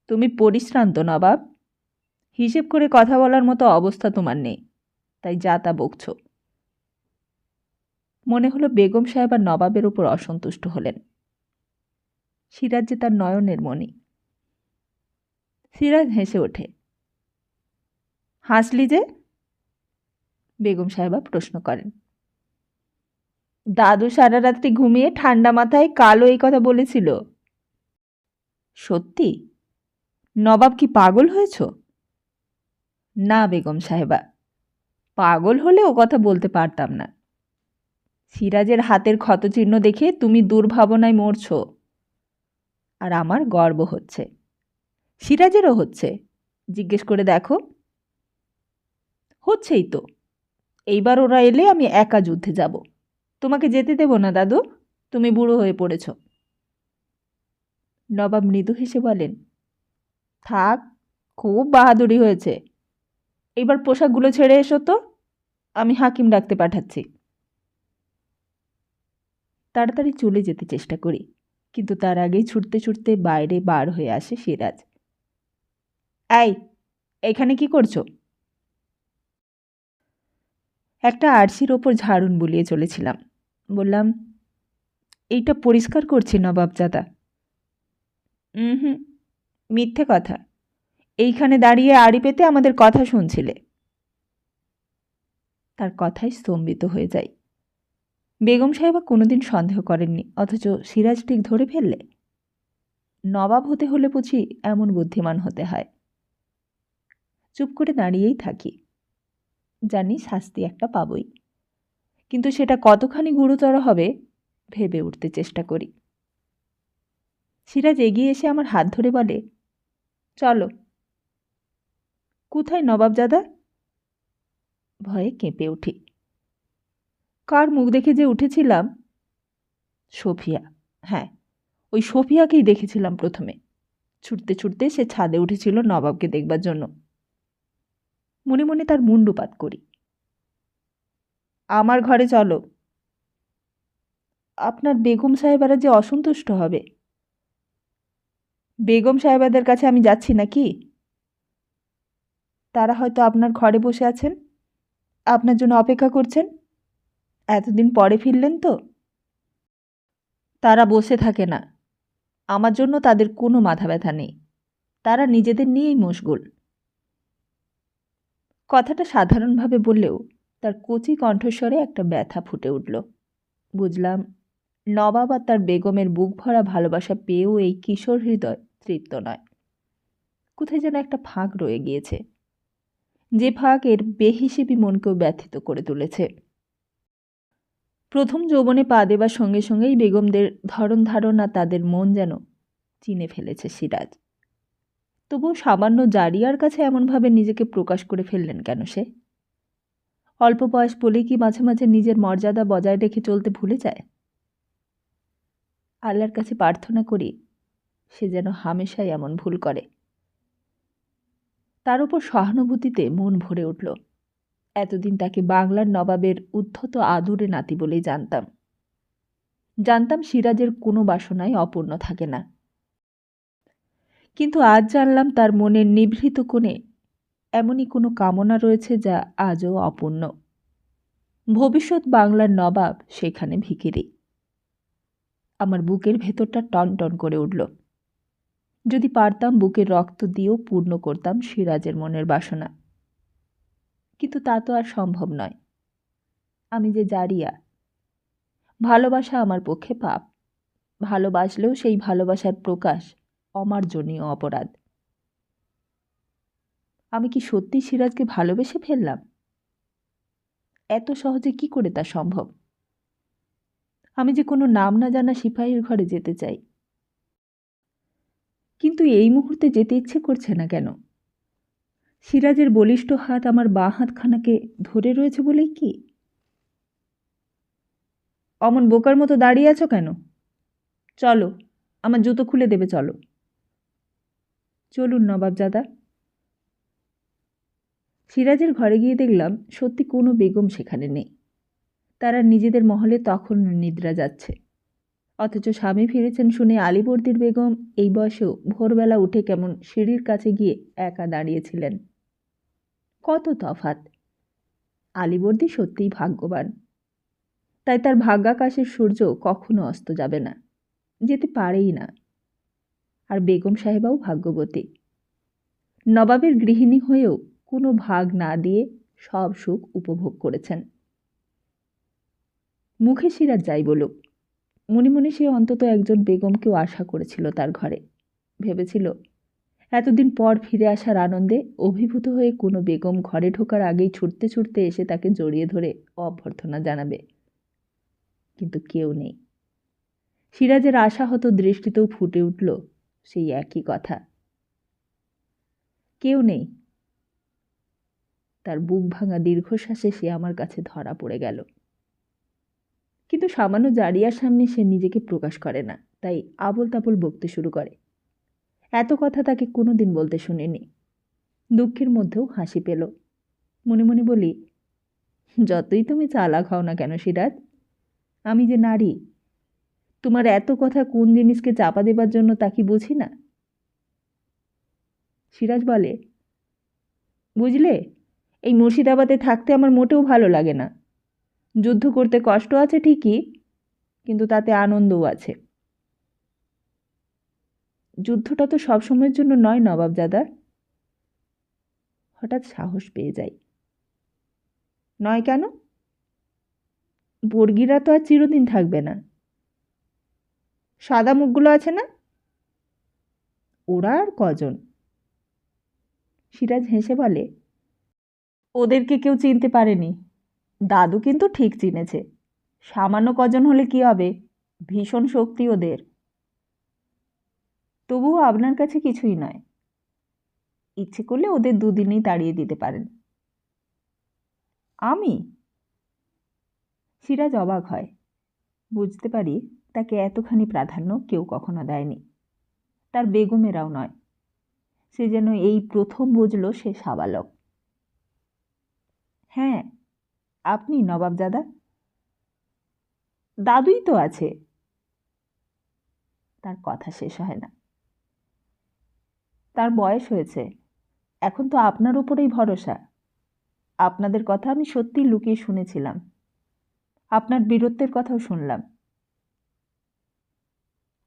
তুমি পরিশ্রান্ত নবাব, হিসেব করে কথা বলার মতো অবস্থা তোমার নেই, তাই যা তা বকছ। মনে হলো বেগম সাহেব আর নবাবের উপর অসন্তুষ্ট হলেন। সিরাজ যে তার নয়নের মণি। সিরাজ হেসে ওঠে। হাসলি যে? বেগম সাহেবা প্রশ্ন করেন। দাদু সারা রাত্রি ঘুমিয়ে ঠান্ডা মাথায় কালো এই কথা বলেছিল। সত্যি? নবাব কি পাগল হয়েছ? না বেগম সাহেবা, পাগল হলে ও কথা বলতে পারতাম না। সিরাজের হাতের ক্ষতচিহ্ন দেখে তুমি দুর্ভাবনায় মরছ, আর আমার গর্ব হচ্ছে। সিরাজেরও হচ্ছে, জিজ্ঞেস করে দেখো। হচ্ছেই তো। এইবার ওরা এলে আমি একা যুদ্ধে যাব। তোমাকে যেতে দেব না দাদু, তুমি বুড়ো হয়ে পড়েছ। নবাব মৃদু হেসে বলেন, থাক, খুব বাহাদুরি হয়েছে। এইবার পোশাকগুলো ছেড়ে এসো তো, আমি হাকিম ডাকতে পাঠাচ্ছি। তাড়াতাড়ি চলে যেতে চেষ্টা করি, কিন্তু তার আগেই ছুটতে ছুটতে বাইরে বার হয়ে আসে সিরাজ। এই, এখানে কি করছো? একটা আরশির ওপর ঝাড়ুন বুলিয়ে চলেছিলাম। বললাম, এইটা পরিষ্কার করছি নবাবজাদা। হুম, মিথ্যে কথা। এইখানে দাঁড়িয়ে আড়ি পেতে আমাদের কথা শুনছিলে। তার কথায় স্তম্ভিত হয়ে যায়। বেগম সাহেবা কোনোদিন সন্দেহ করেননি, অথচ সিরাজ ঠিক ধরে ফেললে। নবাব হতে হলে বুঝি এমন বুদ্ধিমান হতে হয়। চুপ করে দাঁড়িয়েই থাকি। জানি শাস্তি একটা পাবই, কিন্তু সেটা কতখানি গুরুতর হবে ভেবে উঠতে চেষ্টা করি। সিরাজ এগিয়ে এসে আমার হাত ধরে বলে, চলো। কোথায় নবাবজাদা? ভয়ে কেঁপে উঠি। কার মুখ দেখে যে উঠেছিলাম? সোফিয়া। হ্যাঁ, ওই সোফিয়াকেই দেখেছিলাম প্রথমে। ছুটতে ছুটতে সে ছাদে উঠেছিল নবাবকে দেখবার জন্য। মনে মনে তার মুণ্ডুপাত করি। আমার ঘরে চলো। আপনার বেগম সাহেবারা যে অসন্তুষ্ট হবে। বেগম সাহেবাদের কাছে আমি যাচ্ছি নাকি? তারা হয়তো আপনার ঘরে বসে আছেন, আপনার জন্য অপেক্ষা করছেন। এতদিন পরে ফিরলেন তো। তারা বসে থাকে না, আমার জন্য তাদের কোনো মাথা ব্যথা নেই। তারা নিজেদের নিয়েই মশগুল। কথাটা সাধারণভাবে বললেও তার কচি কণ্ঠস্বরে একটা ব্যথা ফুটে উঠল। বুঝলাম, নবাব আর তার বেগমের বুক ভরা ভালোবাসা পেয়েও এই কিশোর হৃদয় তৃপ্ত নয়। কোথায় যেন একটা ফাঁক রয়ে গিয়েছে, যে ফাঁক এর বেহিসেবি মনকেও ব্যথিত করে তুলেছে। প্রথম যৌবনে পা দেবার সঙ্গে সঙ্গেই বেগমদের ধরন ধারণা, তাদের মন যেন চিনে ফেলেছে সিরাজ। তবুও সামান্য জারিয়ার কাছে এমনভাবে নিজেকে প্রকাশ করে ফেললেন কেন সে? অল্প বয়স বলেই কি মাঝে মাঝে নিজের মর্যাদা বজায় রেখে চলতে ভুলে যায়? আল্লাহর কাছে প্রার্থনা করি সে যেন হামেশাই এমন ভুল করে। তার উপর সহানুভূতিতে মন ভরে উঠল। এতদিন তাকে বাংলার নবাবের উদ্ধত আদুরে নাতি বলেই জানতাম। জানতাম সিরাজের কোনো বাসনাই অপূর্ণ থাকে না, কিন্তু আজ জানলাম তার মনের নিভৃত কোণে এমনই কোনো কামনা রয়েছে যা আজও অপূর্ণ। ভবিষ্যৎ বাংলার নবাব সেখানে ভিখিরি। আমার বুকের ভেতরটা টনটন করে উঠল। যদি পারতাম বুকের রক্ত দিয়েও পূর্ণ করতাম সিরাজের মনের বাসনা, কিন্তু তা তো আর সম্ভব নয়। আমি যে জারিয়া, ভালোবাসা আমার পক্ষে পাপ। ভালোবাসলেও সেই ভালোবাসার প্রকাশ অমার্জনীয় অপরাধ। আমি কি সত্যি সিরাজকে ভালোবেসে ফেললাম? এত সহজে কি করে তা সম্ভব? আমি যে কোনো নাম না জানা সিপাহীর ঘরে যেতে চাই, কিন্তু এই মুহূর্তে যেতে ইচ্ছে করছে না কেন? সিরাজের বলিষ্ঠ হাত আমার বাঁ হাতখানাকে ধরে রয়েছে বলেই কি? অমন বোকার মতো দাঁড়িয়ে আছো কেন? চলো, আমার জুতো খুলে দেবে, চলো। চলুন নবাবজাদা। সিরাজের ঘরে গিয়ে দেখলাম সত্যি কোনো বেগম সেখানে নেই। তারা নিজেদের মহলে তখন নিদ্রা যাচ্ছে। অথচ স্বামী ফিরেছেন শুনে আলীবর্দীর বেগম এই বয়সেও ভোরবেলা উঠে কেমন সিঁড়ির কাছে গিয়ে একা দাঁড়িয়েছিলেন। কত তফাত! আলীবর্দী সত্যিই ভাগ্যবান। তাই তার ভাগ্যাকাশের সূর্য কখনো অস্ত যাবে না, যেতে পারেই না। আর বেগম সাহেবাও ভাগ্যবতী। নবাবের গৃহিণী হয়েও কোনো ভাগ না দিয়ে সব সুখ উপভোগ করেছেন। মুখে সিরাজ যাই বলুক, মনে মনে সে অন্তত একজন বেগমকেও আশা করেছিল তার ঘরে। ভেবেছিল এতদিন পর ফিরে আসার আনন্দে অভিভূত হয়ে কোনো বেগম ঘরে ঢোকার আগেই ছুটতে ছুটতে এসে তাকে জড়িয়ে ধরে অভ্যর্থনা জানাবে। কিন্তু কেউ নেই। সিরাজের আশাহত দৃষ্টিতেও ফুটে উঠল সেই একই কথা। কেউ নেই। তার বুক ভাঙা দীর্ঘশ্বাসে সে আমার কাছে ধরা পড়ে গেল। কিন্তু সামান্য জারিয়ার সামনে সে নিজেকে প্রকাশ করে না, তাই আবোল তাবোল বকতে শুরু করে। এত কথা তাকে কোনোদিন বলতে শুনিনি। দুঃখের মধ্যেও হাসি পেল। মনে মনে বলি, যতই তুমি চালাক হও না কেন সিরাজ, আমি যে নারী, তোমার এত কথা কোন জিনিসকে চাপা দেবার জন্য তা কি বুঝি না? সিরাজ বলে, বুঝলে, এই মুর্শিদাবাদে থাকতে আমার মোটেও ভালো লাগে না। যুদ্ধ করতে কষ্ট আছে ঠিকই, কিন্তু তাতে আনন্দও আছে। যুদ্ধটা তো সবসময়ের জন্য নয় নবাবজাদা। হঠাৎ সাহস পেয়ে যাই। নয় কেন? বর্গিরা তো আর চিরদিন থাকবে না। সাদা মুখগুলো আছে না, ওরা আর কজন? সিরাজ হেসে বলে, ওদেরকে কেউ চিনতে পারেনি। দাদু কিন্তু ঠিক চিনেছে। সামান্য কজন হলে কি হবে, ভীষণ শক্তি ওদের। তবুও আপনার কাছে কিছুই নয়। ইচ্ছে করলে ওদের দুদিনেই তাড়িয়ে দিতে পারেন। আমি? সিরাজ অবাক হয়। বুঝতে পারি তাকে এতখানি প্রাধান্য কেউ কখনো দেয়নি। তার বেগমেরাও নয়। সে যেন এই প্রথম বুঝল সে সাবালক। হ্যাঁ, আপনি নবাবজাদা। দাদুই তো আছে। তার কথা শেষ হয় না। তার বয়স হয়েছে, এখন তো আপনার উপরেই ভরসা। আপনাদের কথা আমি সত্যিই লুকিয়ে শুনেছিলাম। আপনার বীরত্বের কথাও শুনলাম।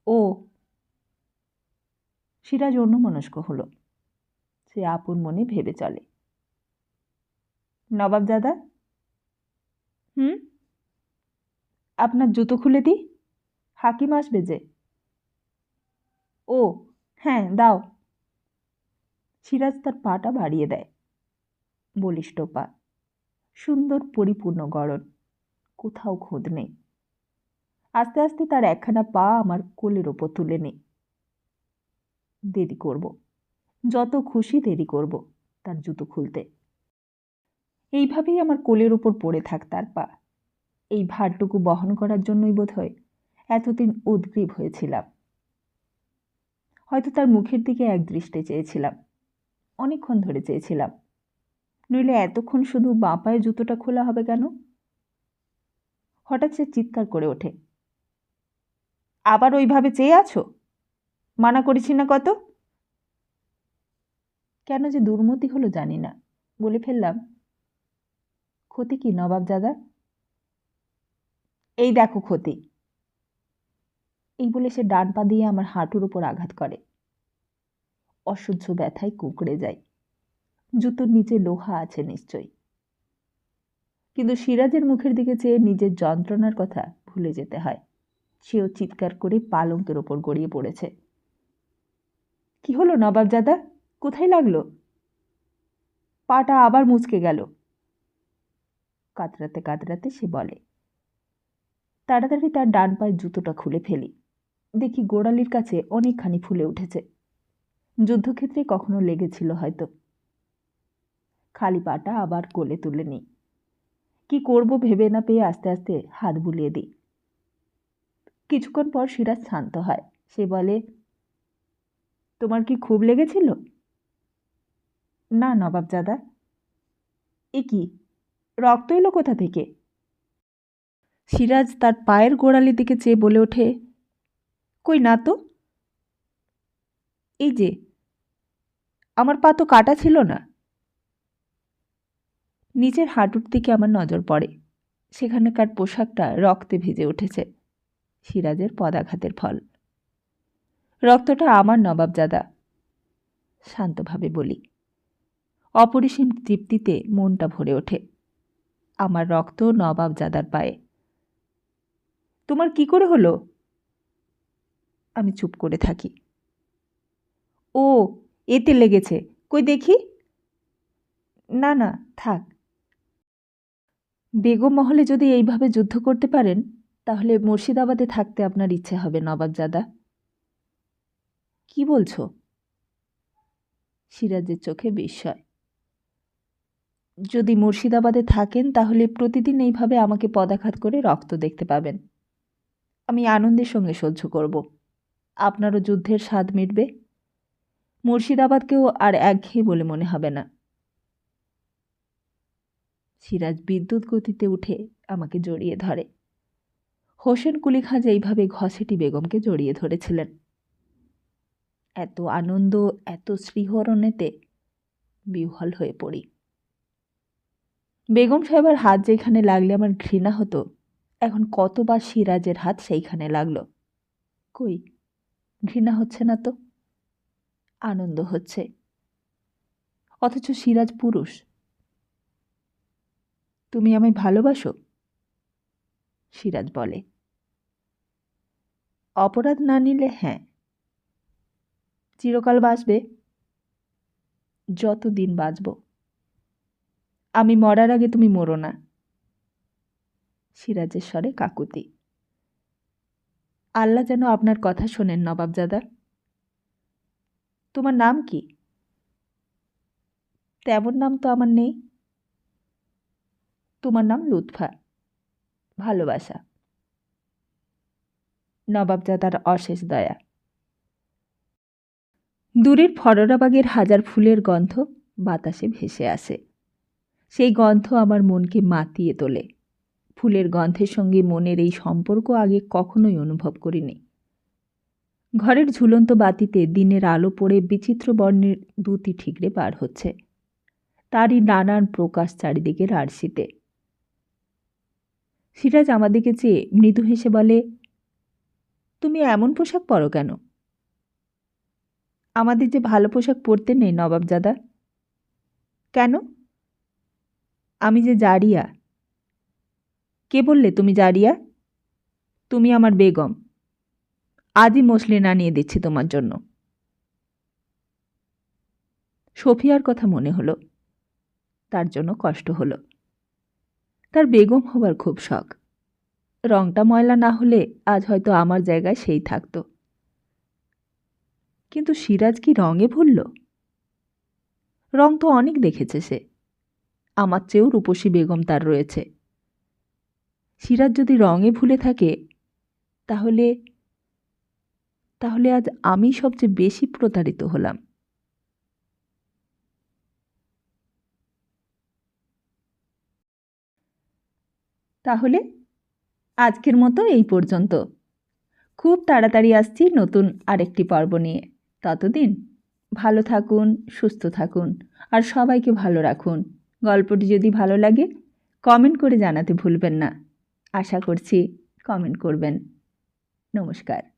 ও। সিরাজ অন্যমনস্ক হল। সে আপন মনে ভেবে চলে। নবাবজাদা। হুম? আপনার জুতো খুলে দিই, হাকিম আসবে যে। ও হ্যাঁ, দাও। সিরাজ তার পাটা বাড়িয়ে দেয়। বলিষ্ঠ পা, সুন্দর পরিপূর্ণ গড়ন, কোথাও খুঁত নেই। আস্তে আস্তে তার একখানা পা আমার কোলের ওপর তুলে নেই। দেরি করব, যত খুশি দেরি করব তার জুতো খুলতে। এইভাবেই আমার কোলের ওপর পড়ে থাক তার পা। এই ভারটুকু বহন করার জন্যই বোধ হয় এতদিন উদ্গ্রীব হয়েছিলাম। হয়তো তার মুখের দিকে এক দৃষ্টে চেয়েছিলাম, অনেকক্ষণ ধরে চেয়েছিলাম। নইলে এতক্ষণ শুধু বাঁ পায়ে জুতোটা খোলা হবে কেন? হঠাৎ সে চিৎকার করে ওঠে, আবার ওইভাবে চেয়ে আছো? মানা করেছি না কত? কেন যে দুর্মতি হলো জানি না, বলে ফেললাম, ক্ষতি কি নবাবজাদা? এই দেখো ক্ষতি। এই বলে সে ডান পা দিয়ে আমার হাঁটুর উপর আঘাত করে। অসহ্য ব্যথায় কুঁকড়ে যায়। জুতোর নিচে লোহা আছে নিশ্চয়ই। কিন্তু সিরাজের মুখের দিকে চেয়ে নিজের যন্ত্রণার কথা ভুলে যেতে হয়। সেও চিৎকার করে পালঙ্কের ওপর গড়িয়ে পড়েছে। কি হলো নবাবজাদা? কোথায় লাগলো? পাটা আবার মুচকে গেল। কাতরাতে কাতরাতে সে বলে। তাড়াতাড়ি তার ডান পায়ের জুতোটা খুলে ফেলি। দেখি গোড়ালির কাছে অনেকখানি ফুলে উঠেছে। যুদ্ধক্ষেত্রে কখনো লেগেছিল হয়তো। খালি পাটা আবার কোলে তুলে নিই। কি করব ভেবে না পেয়ে আস্তে আস্তে হাত বুলিয়ে দিই। কিছুক্ষণ পর সিরাজ শান্ত হয়। সে বলে, তোমার কি খুব লেগেছিল? না নবাবজাদা। এ কি, রক্ত এলো কোথা থেকে? সিরাজ তার পায়ের গোড়ালির দিকে চেয়ে বলে ওঠে, কই না তো। এই যে, আমার পা তো কাটা ছিল না। নিচের হাঁটুর দিকে আমার নজর পড়ে। সেখানকার পোশাকটা রক্তে ভিজে উঠেছে। সিরাজের পদাঘাতের ফল। রক্তটা আমার নবাবজাদা, শান্তভাবে বলি। অপরিসীম তৃপ্তিতে মনটা ভরে ওঠে। আমার রক্ত নবাবজাদার পায়ে। তোমার কি করে হলো? আমি চুপ করে থাকি। ও, এতে লেগেছে, কই দেখি। না না, থাক। বেগম মহলে যদি এইভাবে যুদ্ধ করতে পারেন, তাহলে মুর্শিদাবাদে থাকতে আপনার ইচ্ছে হবে নবাবজাদা। কি বলছো? সিরাজের চোখে বিস্ময়। যদি মুর্শিদাবাদে থাকেন তাহলে প্রতিদিন এইভাবে আমাকে পদাঘাত করে রক্ত দেখতে পাবেন। আমি আনন্দের সঙ্গে সহ্য করব। আপনারও যুদ্ধের স্বাদ মিটবে। মুর্শিদাবাদকেও আর একঘেয়ে বলে মনে হবে না। সিরাজ বিদ্যুৎ গতিতে উঠে আমাকে জড়িয়ে ধরে। হোসেন কুলি খাঁ যেইভাবে ঘসেটি বেগমকে জড়িয়ে ধরেছিলেন। এত আনন্দ, এত শ্রীহরণেতে বিহ্বল হয়ে পড়ি। বেগম সাহেবের হাত যেখানে লাগলে আমার ঘৃণা হতো, এখন কতবার সিরাজের হাত সেইখানে লাগলো। কই, ঘৃণা হচ্ছে না তো, আনন্দ হচ্ছে। অথচ সিরাজ পুরুষ। তুমি আমায় ভালোবাসো? সিরাজ বলে। অপরাধ না নিলে হ্যাঁ। চিরকাল বাঁচবে? যতদিন বাঁচব। আমি মরার আগে তুমি মরো না। সিরাজের স্বরে কাকুতি। আল্লাহ যেন আপনার কথা শোনেন নবাবজাদা। তোমার নাম কি? তেমন নাম তো আমার নেই। তোমার নাম লুৎফা, ভালোবাসা। নবাবজাদার অশেষ দয়া। দূরের ফররাবাগের হাজার ফুলের গন্ধ বাতাসে ভেসে আসে। সেই গন্ধ আমার মনকে মাতিয়ে তোলে। ফুলের গন্ধের সঙ্গে মনের এই সম্পর্ক আগে কখনোই অনুভব করিনি। ঘরের ঝুলন্ত বাতিতে দিনের আলো পড়ে বিচিত্র বর্ণের দুটি ঠিকরে পার হচ্ছে। তারই নানান প্রকাশ চারিদিকের আরশিতে। সিরাজ আমাদিকে চেয়ে মৃদু হেসে বলে, তুমি এমন পোশাক পরো কেন? আমাদের যে ভালো পোশাক পরতে নেই নবাবজাদা। কেন? আমি যে জারিয়া। কে বললে তুমি জারিয়া? তুমি আমার বেগম। আজই মসলিন আনিয়ে দিচ্ছি তোমার জন্য। সফিয়ার কথা মনে হলো। তার জন্য কষ্ট হলো। তার বেগম হবার খুব শখ। রংটা ময়লা না হলে আজ হয়তো আমার জায়গায় সেই থাকত। কিন্তু সিরাজ কি রঙে ভুলল? রং তো অনেক দেখেছে সে। আমার চেয়েও রূপসী বেগম তার রয়েছে। সিরাজ যদি রঙে ভুলে থাকে, তাহলে তাহলে আজ আমি সবচেয়ে বেশি প্রতারিত হলাম। তাহলে আজকের মতো এই পর্যন্ত। খুব তাড়াতাড়ি আসছি নতুন আরেকটি পর্ব নিয়ে। ততদিন ভালো থাকুন, সুস্থ থাকুন আর সবাইকে ভালো রাখুন। গল্পটি যদি ভালো লাগে কমেন্ট করে জানাতে ভুলবেন না। আশা করছি কমেন্ট করবেন। নমস্কার।